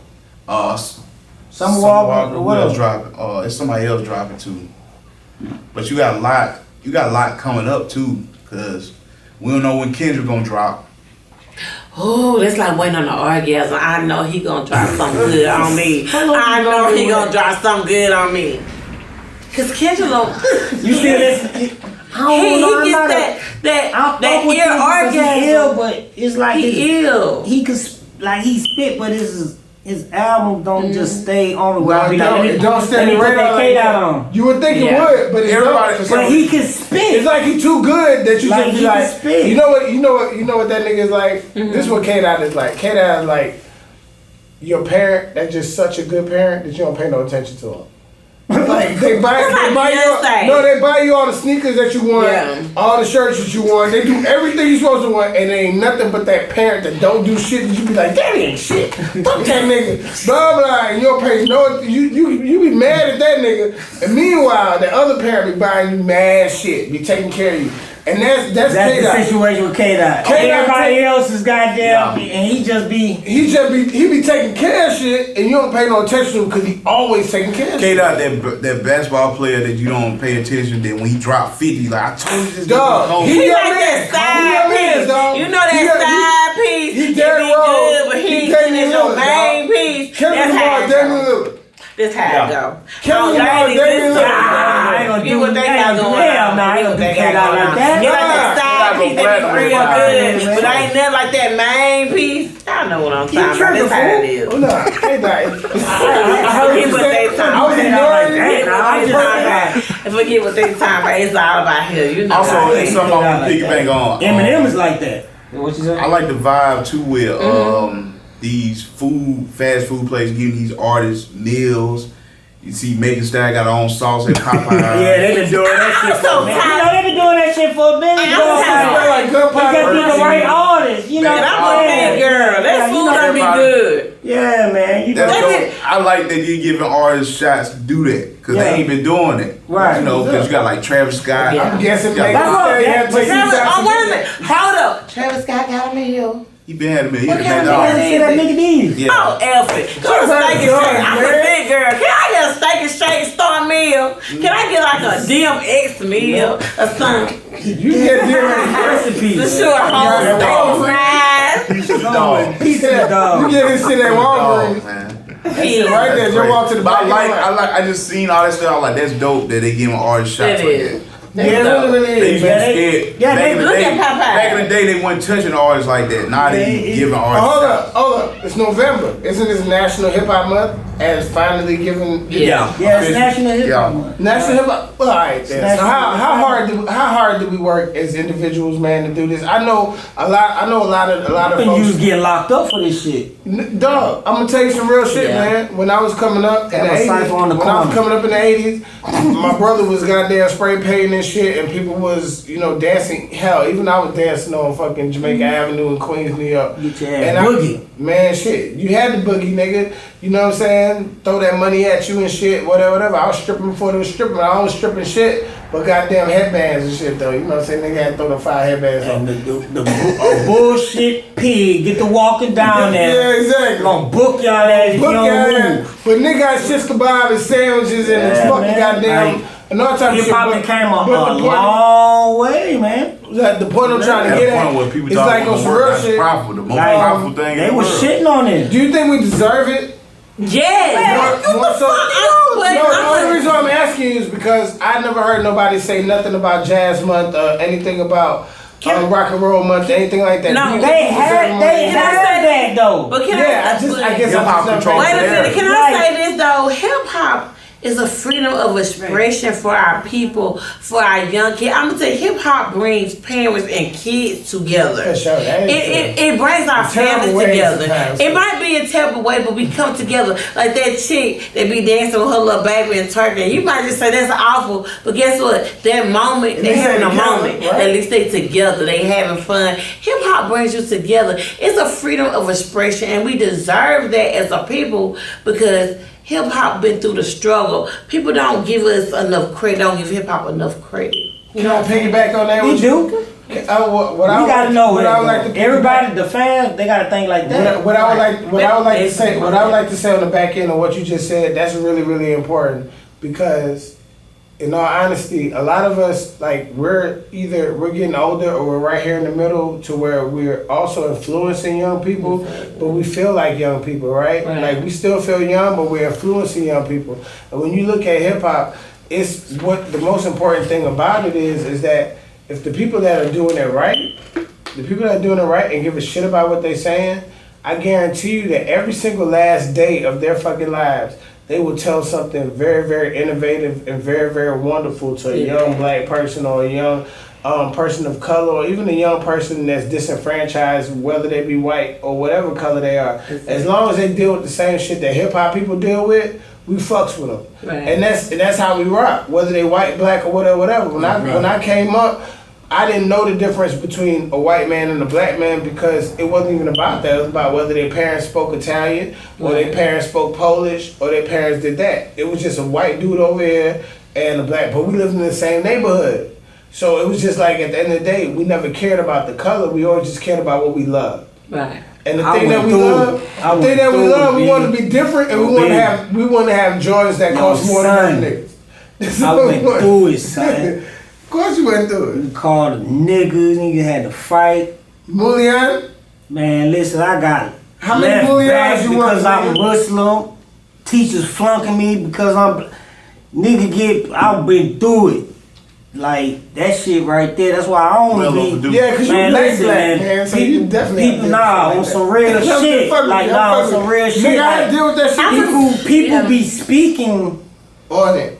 Summer Walker. What else dropping? It's somebody else dropping too. But you got a lot coming up too, cause we don't know when Kendrick gonna drop. Oh, that's like waiting on the orgasm. I know he gonna drop something good on me. I know he gonna drop something good on me. Cause Kendrick, you still listen? He gets that ear orgasm. Ill, but it's like he ill. He could he spit, but his album don't just stay on the way. It don't stay on the radar like that. You would think it would, but everybody. But he can spit. It's like he's too good that you just be like, spit. You know what that nigga is like. This is what K-Dot is like. K-Dot is like your parent that's just such a good parent that you don't pay no attention to him. Like they buy you all the sneakers that you want, all the shirts that you want. They do everything you're supposed to want, and there ain't nothing but that parent that don't do shit. That you be like, that ain't shit. Fuck that nigga. Blah blah. And your parents know you be mad at that nigga. And meanwhile, the other parent be buying you mad shit, be taking care of you. And that's the situation with K-Dot. Everybody else is goddamn, and he be taking care of shit, and you don't pay no attention to him because he always taking care of shit. K-Dot, that basketball player that you don't pay attention to, when he dropped 50, like I told you this dog. He like that side piece, dog. You know that side piece. He very good, but he ain't no main piece. That's how it go. This how it go. Kevin Lamar, Damian Lillard. I ain't gonna do what they got going on. I ain't gonna do K-Dot like that. You like that side piece that be real good, but I ain't nothing like that main piece. Y'all know what I'm talking about. That's how it is. Nah, K-Dot. Forget what they talking about. It's all about here. You know. Also, it's something I want to piggyback on. Eminem is like that. What you say? I like the vibe too with these fast food places giving these artists meals. You see Megan Style got her own sauce at Popeye. Yeah, they been doing that shit for a minute. You know, they been doing that shit for a minute. Because be the right artist. You know, I'm a big girl. That food don't be good. Yeah, man. You know, I like that you giving artists shots to do that because they ain't been doing it. Right. You know, because you got like Travis Scott. I'm guessing Wait a minute. Hold up. Travis Scott got him in here. He been had a minute. What kind of that nigga did? Yeah. Oh, Elfie. Go to Steak and Shake. I'm a big girl. Can I get a Steak and Shake star meal? Can I get like a DMX meal or something? You get different recipes. The short home steak fries. Piece of dog. You get this shit at Walgreens. Right there, just walk to the back. I just seen all that stuff. I was like, that's dope that they giving artists shots like that. Yeah, really They used to be scared. Back in the day, they weren't touching artists like that. Now they giving artists. Hold up. It's November. Isn't this National Hip Hop Month? And it's finally given. Yeah, it's National Hip Hop Month. National Hip Hop. Well, all right. Then. So how hard do we work as individuals, man, to do this? I know a lot of folks. You was getting locked up for this shit. Dog, I'm gonna tell you some real shit, man. When I was coming up in the 80s, my brother was goddamn spray painting and shit, and people was, dancing. Hell, even I was dancing on fucking Jamaica Avenue in Queens, New York. Get your ass boogie. Man, shit. You had the boogie, nigga. You know what I'm saying? Throw that money at you and shit, whatever. I was stripping before they was stripping. I was stripping shit, but goddamn headbands and shit, though. You know what I'm saying? Nigga had to throw the 5 headbands on. The bullshit pig. Get to walking down there. Yeah, exactly. Gonna book y'all ass if you don't move. But nigga got shish kebab and sandwiches and it's fucking goddamn. And all type of shit. Hip hop came a long way, man. The point I'm trying to get at is like on some real shit. The most powerful thing they was shitting on it. Do you think we deserve it? Yes. The only reason I'm asking you is because I never heard nobody say nothing about Jazz Month or anything about Rock and Roll Month, anything like that. No, they had that though. But I guess hip hop control. Wait a minute. Can I say this though? Hip hop is a freedom of expression for our people, for our young kids. I'm gonna say hip hop brings parents and kids together. For sure. It brings our families together. It might be a terrible way, but we come together. Like that chick that be dancing with her little baby in Turkey. You might just say that's awful, but guess what? That moment, they having a moment. Right? At least they together. They having fun. Hip hop brings you together. It's a freedom of expression, and we deserve that as a people because hip hop been through the struggle. People don't give us enough credit. Don't give hip hop enough credit. You know, piggyback on that. We do. You gotta know it. Everybody, the fans, they gotta think like that. What I would like to say on the back end of what you just said, that's really, really important because, in all honesty, a lot of us we're getting older or we're right here in the middle to where we're also influencing young people, but we feel like young people, right? Like we still feel young, but we're influencing young people. And when you look at hip hop, it's what the most important thing about it is that if the people that are doing it right, and give a shit about what they're saying, I guarantee you that every single last day of their fucking lives, they will tell something very, very innovative and very, very wonderful to a young black person or a young person of color or even a young person that's disenfranchised, whether they be white or whatever color they are. As long as they deal with the same shit that hip-hop people deal with, we fucks with them, Right. and that's how we rock. Whether they white, black, or whatever. When I came up, I didn't know the difference between a white man and a black man because it wasn't even about that. It was about whether their parents spoke Italian, or their parents spoke Polish, or their parents did that. It was just a white dude over here and a black, but we lived in the same neighborhood. So it was just like at the end of the day, we never cared about the color. We always just cared about what we loved. Right. And the thing that we love, we want to be different, and we want to have joints that cost more than other niggas. I went through it, son. Of course you went through it. You called them niggas, niggas had to fight. Mullion? Man, listen, I got How many left Mullions back you because want, I'm nigga? Muslim. Teachers flunking me because I'm I've been through it. Like that shit right there. That's why I only be. Yeah, cause you black, man. So you definitely people on some real shit. Like on some real shit. Nigga, I deal with that shit. People be speaking on it,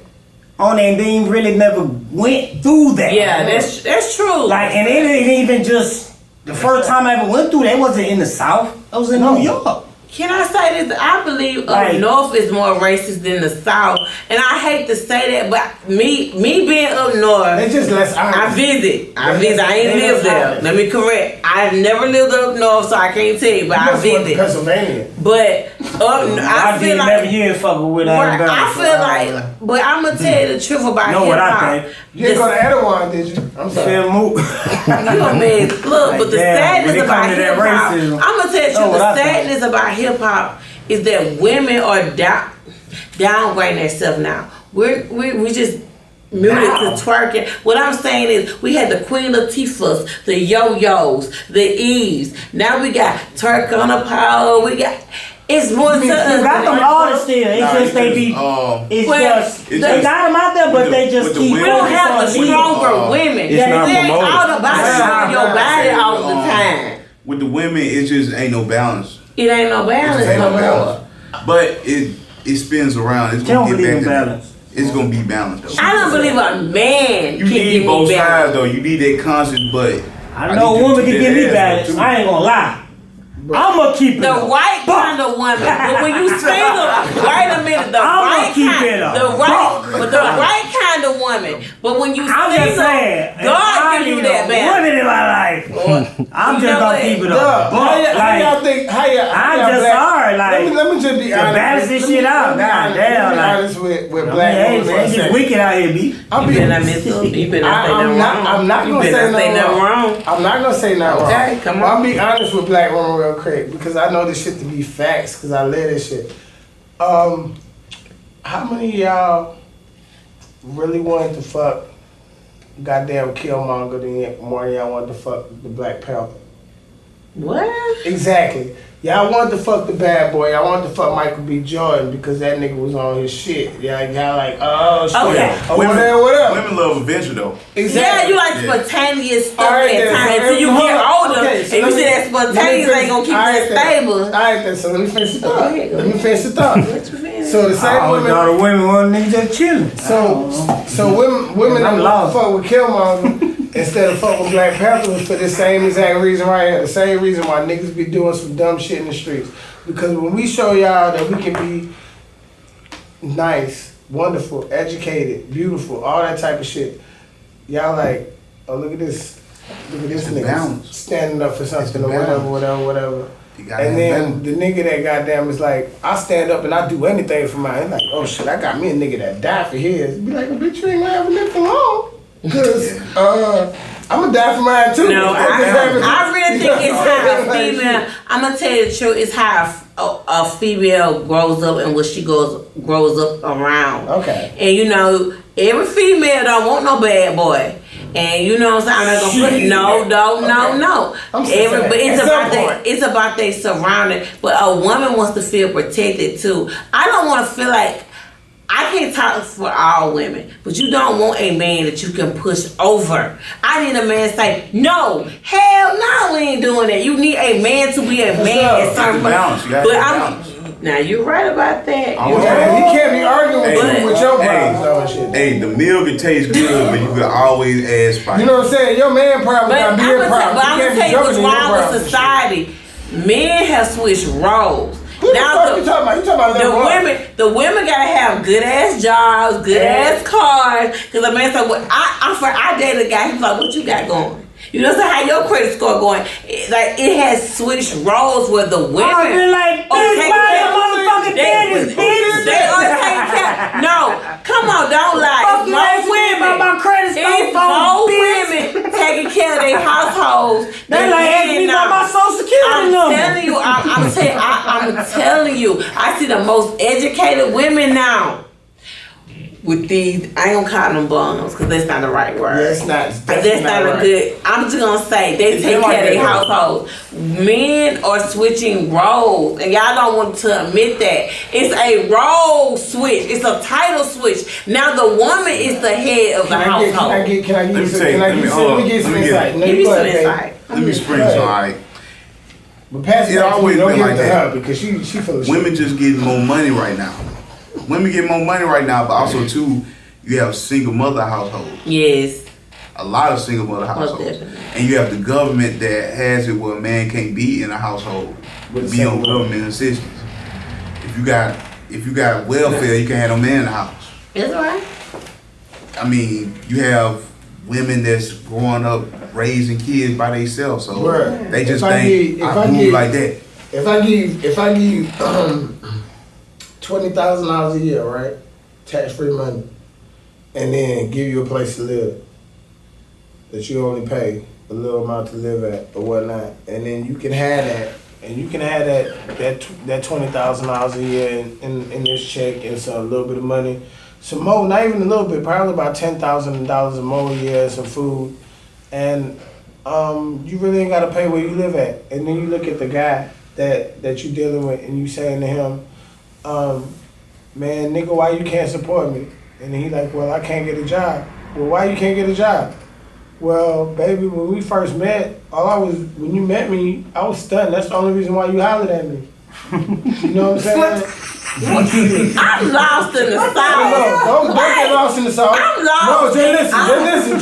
and they really never went through that. Yeah, that's true. Like, and it ain't even just the first time I ever went through that wasn't in the South. I was in New York. Can I say this? I believe up north is more racist than the south, and I hate to say that, but me being up north, they just less I visit. I ain't lived there. Let me correct. I've never lived up north, so I can't tell you, but I visit. Pennsylvania. But I feel like never fucking with I feel like, but I'm gonna tell you the truth about hip hop. You didn't go to Erdogan, did you? I'm sorry. You man, look, but the sadness about hip hop, I'm gonna tell you the sadness about hip hop is that women are downgrading themselves now. We just muted to twerking. What I'm saying is we had the Queen Latifahs, the Yo-Yos, the Eves. Now we got Twerk on a Pole. We got. It's more to us. You got them artists still. It's just they be. They got them out there, but they just keep. We don't have the stronger women. They ain't all about showing your body all the time. With the women, it just ain't no balance. It ain't no balance. But it spins around. It's gonna get back to balance. It's gonna be balanced though. I don't believe a man you need both sides though. You need that conscience, but I know a woman can give me balance. I ain't gonna lie. I'ma keep it the right kind of woman. But when you single, wait a minute, the right kind of woman. But when you single, just saying, God give you that balance. Women in my life. I'm just gonna keep it up. How y'all think? I'm just sorry. Like, let me just be honest. Balance this shit out. God damn. Be honest with black women. Hey, man, it's wicked out here, B. I'm not gonna say nothing wrong. I'm not gonna say nothing wrong. Okay, come on. I'll be honest with black women real quick because I know this shit to be facts because I live this shit. How many of y'all really wanted to fuck goddamn Killmonger than more than y'all wanted to fuck the Black Panther? What? Exactly. Y'all wanted to fuck the bad boy. Y'all wanted to fuck Michael B. Jordan because that nigga was on his shit. Y'all like, oh shit. Okay. Women love adventure though. Exactly. Yeah, you like spontaneous stuff at times until you get older. Okay, so and you see that spontaneous ain't gonna keep that stable. Alright then, so let me finish the thought. So the same women. All the women want niggas just chilling. So women that love fuck with Killmonger instead of fuck with Black Panther for the same exact reason right here. The same reason why niggas be doing some dumb shit in the streets. Because when we show y'all that we can be nice, wonderful, educated, beautiful, all that type of shit, y'all like, oh look at this nigga standing up for something or whatever. And then the nigga that goddamn is like, I stand up and I do anything for mine. Like, oh shit, I got me a nigga that died for his. Be like, well, bitch, you ain't gonna have a nigga for long. Cause I'm gonna die for mine too. No, I really think it's how a female. I'm gonna tell you the truth. It's how a female grows up and what she grows up around. Okay. And you know, every female don't want no bad boy. And you know what I'm saying? I'm not gonna put no. But it's about their surrounding. But a woman wants to feel protected too. I don't want to feel like. I can't talk for all women, but you don't want a man that you can push over. I need a man to say, no, hell no, we ain't doing that. You need a man to be a man at certain point. Now you're right about that. He can't be arguing with your problems. Hey, the meal can taste good, but you can always add spice. You know what I'm saying? Your man problem got to be a problem. But I'm gonna tell you what's wrong with society. Men have switched roles. Who the fuck you talking about? You talking about the women gotta have good ass jobs, good ass cars. Cause a man said, well, I dated a guy. He's like, what you got going? You know, so how your credit score going? It has switched roles where the women I've been like, bitch, buy your motherfucking daddies, bitch. They are taking care. No, come on, don't lie. Fuck you, ask me about my credit score, more women taking care of their households. They like asking me about my social security number. I'm telling you, I see the most educated women now. With these, I ain't gonna call them bums because that's not the right word. Yeah, it's not. That's not a good. I'm just gonna say they take care of their households. Men are switching roles, and y'all don't want to admit that. It's a role switch. It's a title switch. Now the woman is the head of the household. Let me get some insight. Give me some insight. Let me spring some. All right. But pass it always don't been give like it to that. her because she full of Women shit. just getting more money right now. Women get more money right now, but also too, you have single mother households. Yes. A lot of single mother households. And you have the government that has it where a man can't be in a household, be on government assistance. If you got welfare, you can't have no man in the house. That's right. I mean, you have women that's growing up raising kids by themselves, so they just think I move like that. If I give you $20,000 a year, right, tax-free money, and then give you a place to live that you only pay a little amount to live at or whatnot, and then you can have that, and you can have that $20,000 a year in this check and some a little bit of money, some more, not even a little bit, probably about $10,000 or more a year, some food, and you really ain't gotta pay where you live at, and then you look at the guy that you dealing with, and you saying to him, man, nigga, why you can't support me? And then he like, well, I can't get a job. Well, why you can't get a job? Well, baby, when we first met, when you met me, I was stunned. That's the only reason why you hollered at me. You know what I'm saying? I'm lost in the sauce. Don't get lost in the sauce. I'm lost. No, just listen.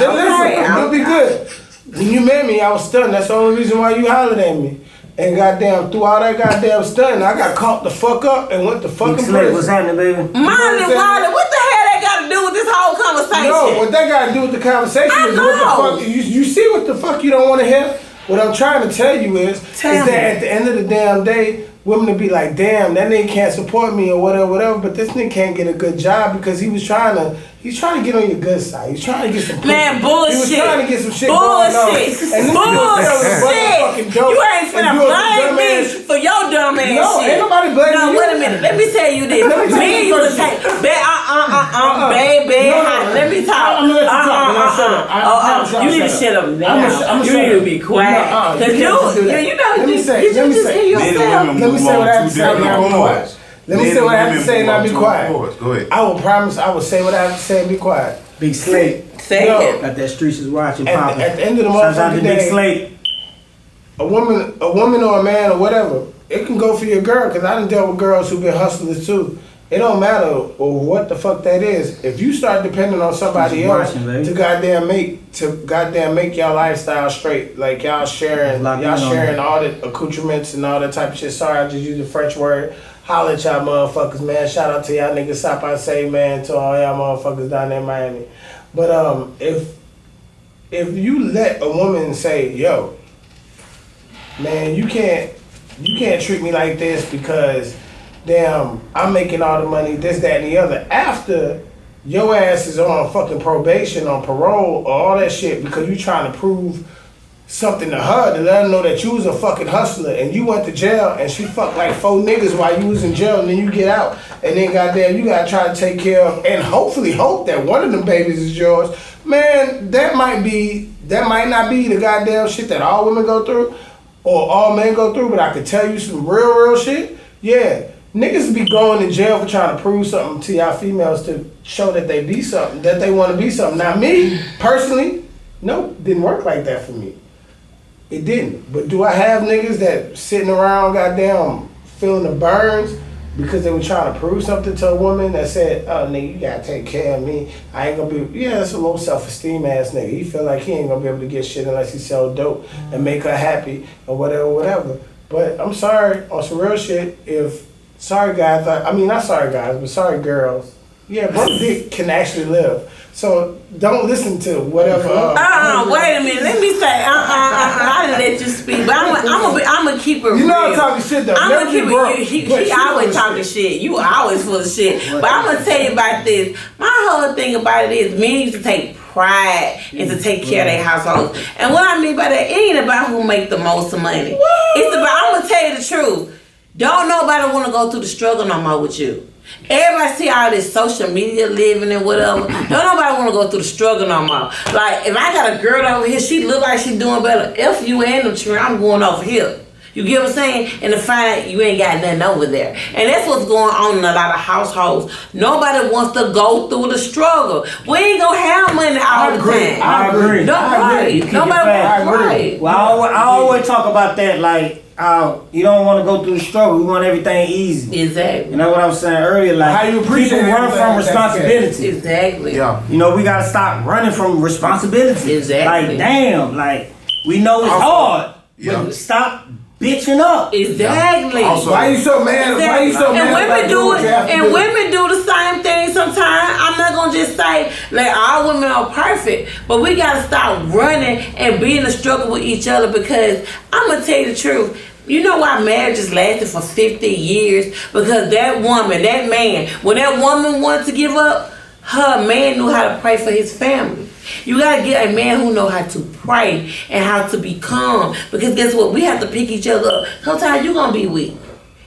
You'll be good. When you met me, I was stunned. That's the only reason why you hollered at me. And goddamn, through all that goddamn stunning, I got caught the fuck up and went to fucking prison. What's happening, baby? Molly, what the hell that got to do with this whole conversation? No, what that got to do with the conversation is what the fuck. You see what the fuck you don't want to hear? What I'm trying to tell you is that at the end of the damn day, women will be like, damn, that nigga can't support me or whatever, but this nigga can't get a good job because he's trying to get on your good side. He's trying to get some man, bullshit. He was trying to get some shit bullshit. going on. And bullshit. You ain't finna blame me for your dumb ass shit. No, ain't nobody blaming you. No, wait a minute. Let me tell you this. Me and you was take baby. Let me talk. I'm gonna let you talk. You need to shut up now. You need to be quiet. Cause you know, let me say what I have to say and not be quiet. Let me say what I have to say and not be quiet. Go ahead. I will promise I will say what I have to say and be quiet. Big Slate. Say it. Got that Streets is watching popping. At the end of the Shout out to motherfucking Big day, Slate. a woman or a man or whatever, it can go for your girl, because I done dealt with girls who've been hustlers too. It don't matter or what the fuck that is. If you start depending on somebody else to goddamn make y'all lifestyle straight, like y'all sharing all the accoutrements and all that type of shit. Sorry, I just used the French word. Holla at y'all motherfuckers, man. Shout out to y'all niggas, Stop I Say, man, to all y'all motherfuckers down there in Miami. But if you let a woman say, yo, man, you can't treat me like this because damn, I'm making all the money, this, that, and the other. After your ass is on fucking probation, on parole, or all that shit because you trying to prove something to her to let her know that you was a fucking hustler and you went to jail and she fucked like 4 niggas while you was in jail and then you get out and then goddamn you gotta try to take care of and hopefully hope that one of them babies is yours. Man, that might not be the goddamn shit that all women go through or all men go through, but I could tell you some real shit. Yeah. Niggas be going to jail for trying to prove something to y'all females to show that they be something, that they want to be something. Now me, personally, no, didn't work like that for me. It didn't. But do I have niggas that sitting around goddamn feeling the burns because they were trying to prove something to a woman that said, oh nigga, you gotta take care of me. I ain't gonna be, yeah, that's a low self-esteem ass nigga. He feel like he ain't gonna be able to get shit unless he sell dope and make her happy or whatever. But I'm sorry, on some real shit, if sorry guys, not sorry guys, but sorry girls. Yeah, bro dick can actually live. So don't listen to whatever. Wait a minute. Let me say. I didn't let you speak, but I'm gonna keep it real. You know I'm talking shit though. I'm gonna keep it. He always talking shit. You always full of shit. But I'm gonna tell you about this. My whole thing about it is men used to take pride and to take care of their households. And what I mean by that, it ain't about who make the most money. It's about. I'm gonna tell you the truth. Don't nobody want to go through the struggle no more with you. Everybody see all this social media living and whatever. Don't nobody want to go through the struggle no more. Like, if I got a girl over here, she look like she doing better. If you ain't the tree, I'm going over here. You get what I'm saying? And to find you ain't got nothing over there. And that's what's going on in a lot of households. Nobody wants to go through the struggle. We ain't gonna have money all the time. I agree. Nobody wants. Well, I always talk about that, like, you don't want to go through the struggle. We want everything easy. Exactly. You know what I was saying earlier? Like, how you appreciate people run from responsibility. Exactly. Yeah. You know, we gotta stop running from responsibility. Exactly. Like, damn, like, we know it's hard. Yeah. But stop bitching up. Exactly. Also, why you so mad? Exactly. Why you so mad? And women do it. And do? women do the same thing sometimes. I'm not gonna just say like all women are perfect, but we gotta stop running and be in a struggle with each other because I'm gonna tell you the truth. You know why marriages lasted for 50 years? Because that woman, that man, when that woman wanted to give up, her man knew how to pray for his family. You gotta get a man who know how to pray and how to be calm. Because guess what? We have to pick each other up. Sometimes you gonna be weak.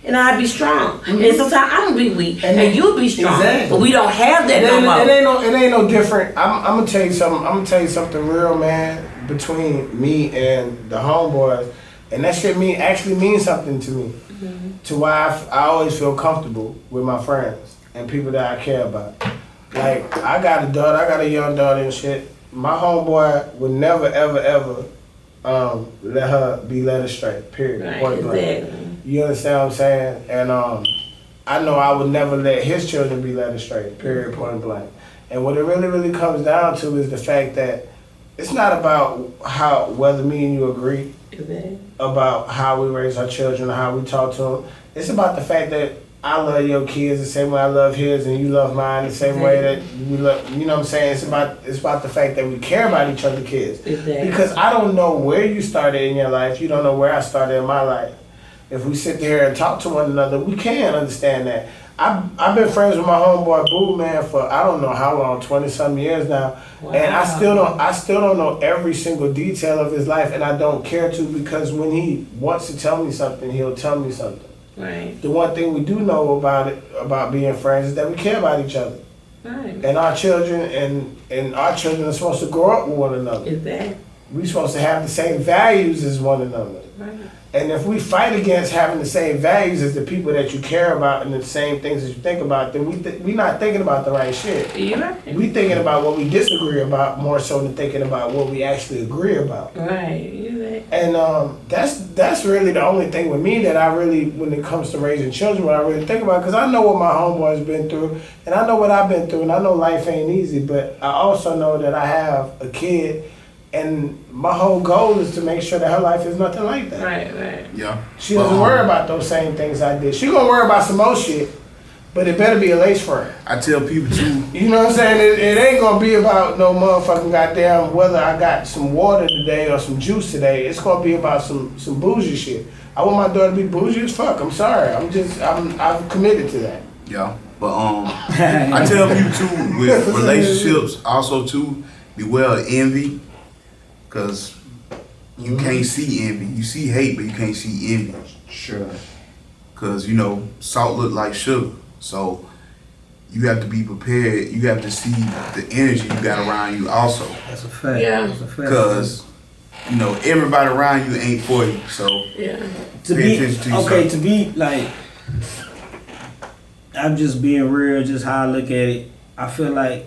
And I'll be strong. Mm-hmm. And sometimes I'm gonna be weak. And you'll be strong. Exactly. But we don't have that no more. It ain't no different. I'm gonna tell you something. I'm gonna tell you something real, man, between me and the homeboys. And that shit actually means something to me. Mm-hmm. To why I always feel comfortable with my friends and people that I care about. Like, I got a daughter, I got a young daughter and shit. My homeboy would never, ever, ever let her be led astray, period. Right, Point blank. exactly. You understand what I'm saying? And I know I would never let his children be led astray, period, point blank. And what it really, really comes down to is the fact that it's not about whether me and you agree about how we raise our children or how we talk to them. It's about the fact that I love your kids the same way I love his, and you love mine the same way that we love. You know what I'm saying? It's about the fact that we care about each other's kids. Exactly. Because I don't know where you started in your life. You don't know where I started in my life. If we sit there and talk to one another, we can understand that. I've been friends with my homeboy Boo, man, for I don't know how long, 20-some years now. Wow. And I still don't know every single detail of his life, and I don't care to, because when he wants to tell me something, he'll tell me something. Right. The one thing we do know about being friends is that we care about each other. Right. And our children and our children are supposed to grow up with one another. Exactly. We're supposed to have the same values as one another. Right. And if we fight against having the same values as the people that you care about and the same things that you think about, then we're not thinking about the right shit. You're right. We thinking about what we disagree about more so than thinking about what we actually agree about. Right. You're right. And that's really the only thing with me that I really, when it comes to raising children, what I really think about, because I know what my homeboy's been through, and I know what I've been through, and I know life ain't easy, but I also know that I have a kid. And my whole goal is to make sure that her life is nothing like that. Right. Yeah. She doesn't worry about those same things I did. She gonna worry about some more shit, but it better be a lace front. I tell people too. You know what I'm saying? It ain't gonna be about no motherfucking goddamn whether I got some water today or some juice today. It's gonna be about some bougie shit. I want my daughter to be bougie as fuck. I'm sorry. I'm committed to that. Yeah. But I tell people too with relationships also too, beware of envy. Because you can't see envy. You see hate, but you can't see envy. Sure. Because, salt look like sugar. So you have to be prepared. You have to see the energy you got around you also. That's a fact. Yeah. Because, everybody around you ain't for you. So yeah. pay attention to yourself. To be like, I'm just being real, just how I look at it. I feel like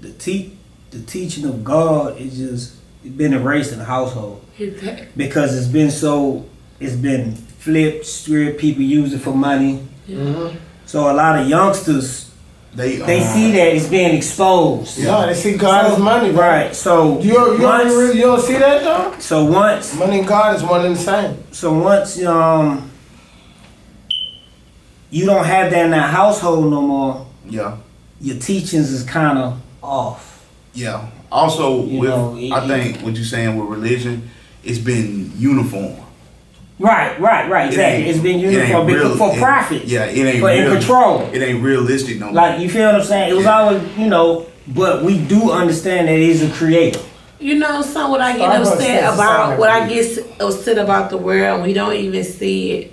the teaching of God is just, it's been erased in the household because it's been flipped, stripped. People use it for money. Mm-hmm. So a lot of youngsters they see that it's being exposed. Yeah, no, they see God as money, bro. Right. So you don't see that though. So once money and God is one and the same. So once you don't have that in that household no more. Yeah. Your teachings is kind of off. Yeah. Also, I think what you're saying with religion, it's been uniform. Right, exactly. It's been uniform for profit. Yeah, it ain't in control. It ain't realistic no more. Like, you feel what I'm saying? It was always, but we do understand that he's a creator. What I get upset about, the world, and we don't even see it.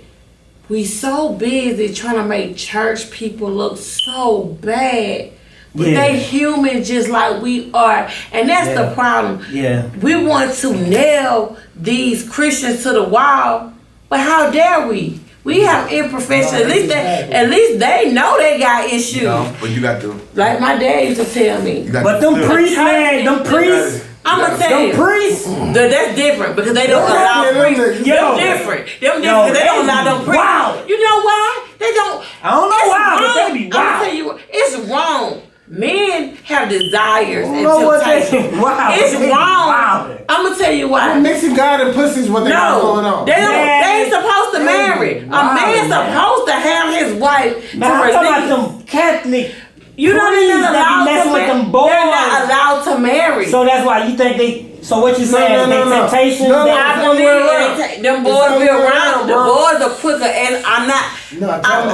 We so busy trying to make church people look so bad. But they human just like we are. And that's the problem. Yeah. We want to nail these Christians to the wall, but how dare we? We have imperfections. At least they know they got issues. But you got to. Like my dad used to tell me. But them priests, man, I'm gonna tell you. Them priests? That's different because they don't allow priests. Them different because they don't allow them priests. Wow. You know why? They don't. I don't know why, but they be wild. I'm gonna tell you, it's wrong. Men have desires and temptations. It's wrong. I'm gonna tell you why. Mixing God and pussy is what they got going on. They ain't supposed to marry. A man's supposed to have his wife. Now I'm talking about them Catholic. You know they're not allowed to with them boys. They're not allowed to marry. So that's why you think they. So what you saying? They temptations. I believe them boys be around. The boys are quicker, and I'm not. I'm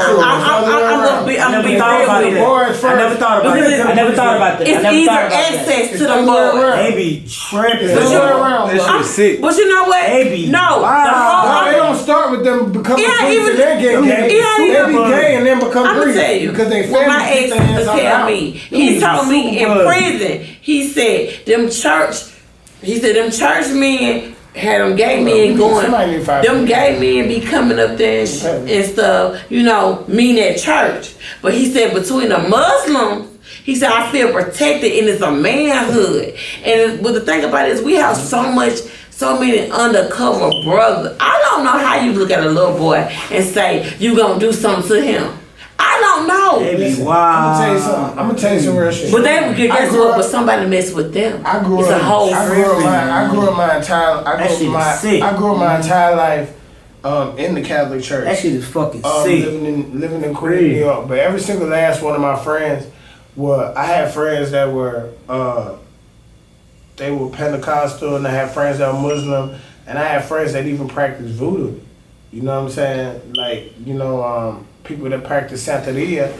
gonna be real with you. I never thought about that. It's either access to the boys. They be tripping. But you know what? They don't start with them becoming priests and they're gay. They be gay and then become priests. I'm gonna tell you. Because they what my ex used to tell me. He told me in prison. He said them church men had them gay men going. Them gay men be coming up there and stuff, mean at church. But he said between the Muslims, he said, I feel protected and it's a manhood. But the thing about it is we have so many undercover brothers. I don't know how you look at a little boy and say, you gonna do something to him. I don't know. Listen, I'm gonna tell you some real shit. But they would guess what? But somebody mess with them. I grew up my entire life in the Catholic Church. That shit is fucking sick. Living in Queens, New York. But every single last one of my friends I had friends that were they were Pentecostal, and I had friends that were Muslim, and I had friends that even practiced voodoo. You know what I'm saying? Like, people that practice Santeria,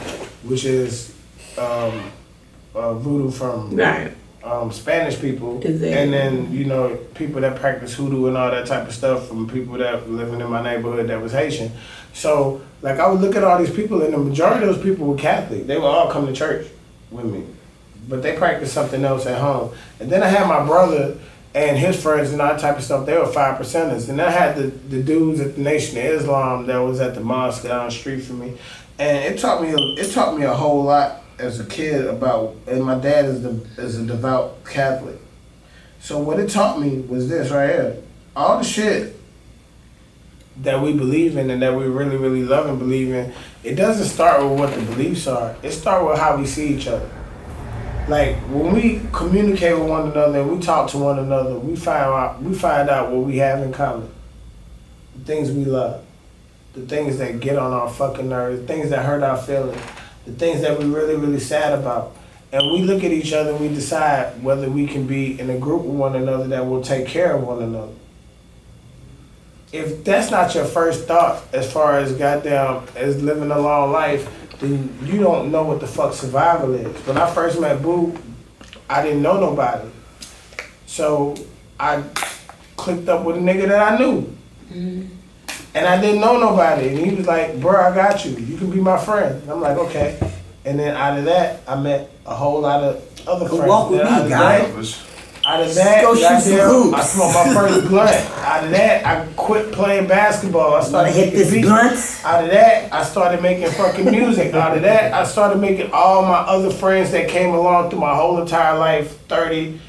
which is voodoo from Spanish people, and then people that practice hoodoo and all that type of stuff from people that were living in my neighborhood that was Haitian. So like I would look at all these people, and the majority of those people were Catholic. They would all come to church with me, but they practiced something else at home. And then I had my brother and his friends and all that type of stuff. They were 5%ers. And I had the dudes at the Nation of Islam that was at the mosque down the street from me. And it taught me a whole lot as a kid about, and my dad is a devout Catholic. So what it taught me was this right here. All the shit that we believe in and that we really, really love and believe in, it doesn't start with what the beliefs are. It starts with how we see each other. Like when we communicate with one another and we talk to one another, we find out what we have in common. The things we love, the things that get on our fucking nerves, the things that hurt our feelings, the things that we're really, really sad about. And we look at each other and we decide whether we can be in a group with one another that will take care of one another. If that's not your first thought as far as as living a long life, then you don't know what the fuck survival is. When I first met Boo, I didn't know nobody. So I clicked up with a nigga that I knew. Mm-hmm. And I didn't know nobody. And he was like, bro, I got you. You can be my friend. And I'm like, okay. And then out of that, I met a whole lot of other friends. Walk with me, guys. Out of that, I smoked my first blunt. Out of that, I quit playing basketball. I started hit this blunt. Out of that, I started making fucking music. Out of that, I started making all my other friends that came along through my whole entire life, 30,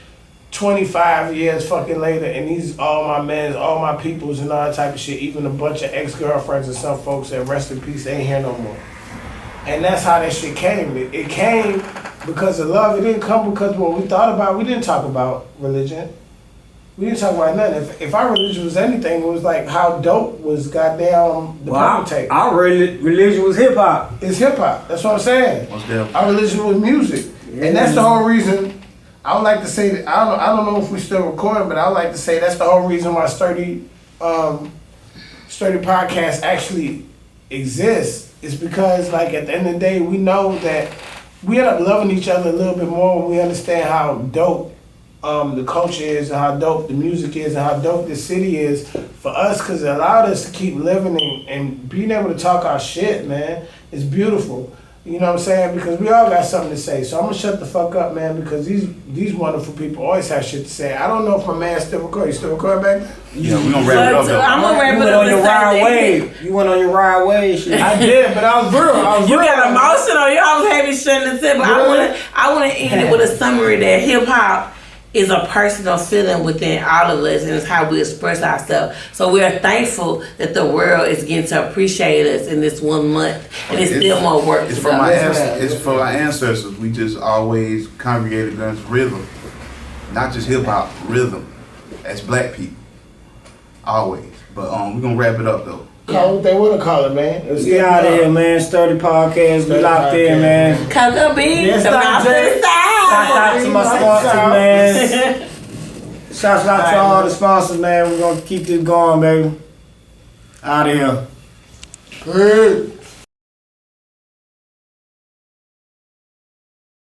25 years fucking later, and these all my mans, all my peoples and all that type of shit, even a bunch of ex-girlfriends and some folks that rest in peace, they ain't here no more. And that's how that shit came. It came because of love. It didn't come because what we thought about. We didn't talk about religion. We didn't talk about nothing. If our religion was anything, it was like how dope was goddamn the perpetrator. Our religion was hip hop. It's hip hop. That's what I'm saying. Most definitely. Our religion was music, and that's the whole reason. I would like to say that I don't know if we still recording, but I would like to say that's the whole reason why Sturdy Podcast actually exists. Is because like at the end of the day, we know that we end up loving each other a little bit more when we understand how dope the culture is and how dope the music is and how dope this city is for us, because it allowed us to keep living and being able to talk our shit, man. It's beautiful. You know what I'm saying? Because we all got something to say. So I'm gonna shut the fuck up, man, because these wonderful people always have shit to say. I don't know if my man still recording. You still recording back there? Yeah, we gonna wrap it up though. I'm gonna wrap You it went up. on your ride wave. You went on your ride wave shit. I did, but I was real. You got emotional. You always have me shutting the tip. But I wanna end it with a summary that hip hop is a personal feeling within all of us, and it's how we express ourselves. So we are thankful that the world is getting to appreciate us in this 1 month, and it's still more work. It's for our ancestors. We just always congregated against rhythm, not just hip hop, rhythm, as black people, always. But we're gonna wrap it up though. Call what they wanna call it, man. We out of here, man. Sturdy Podcast. We locked in, man. Cocoa Beans, the mouth to the side. Shout out to my sponsors, man. Shout out to all the sponsors, man. We're gonna keep this going, baby. Out of here. Hey.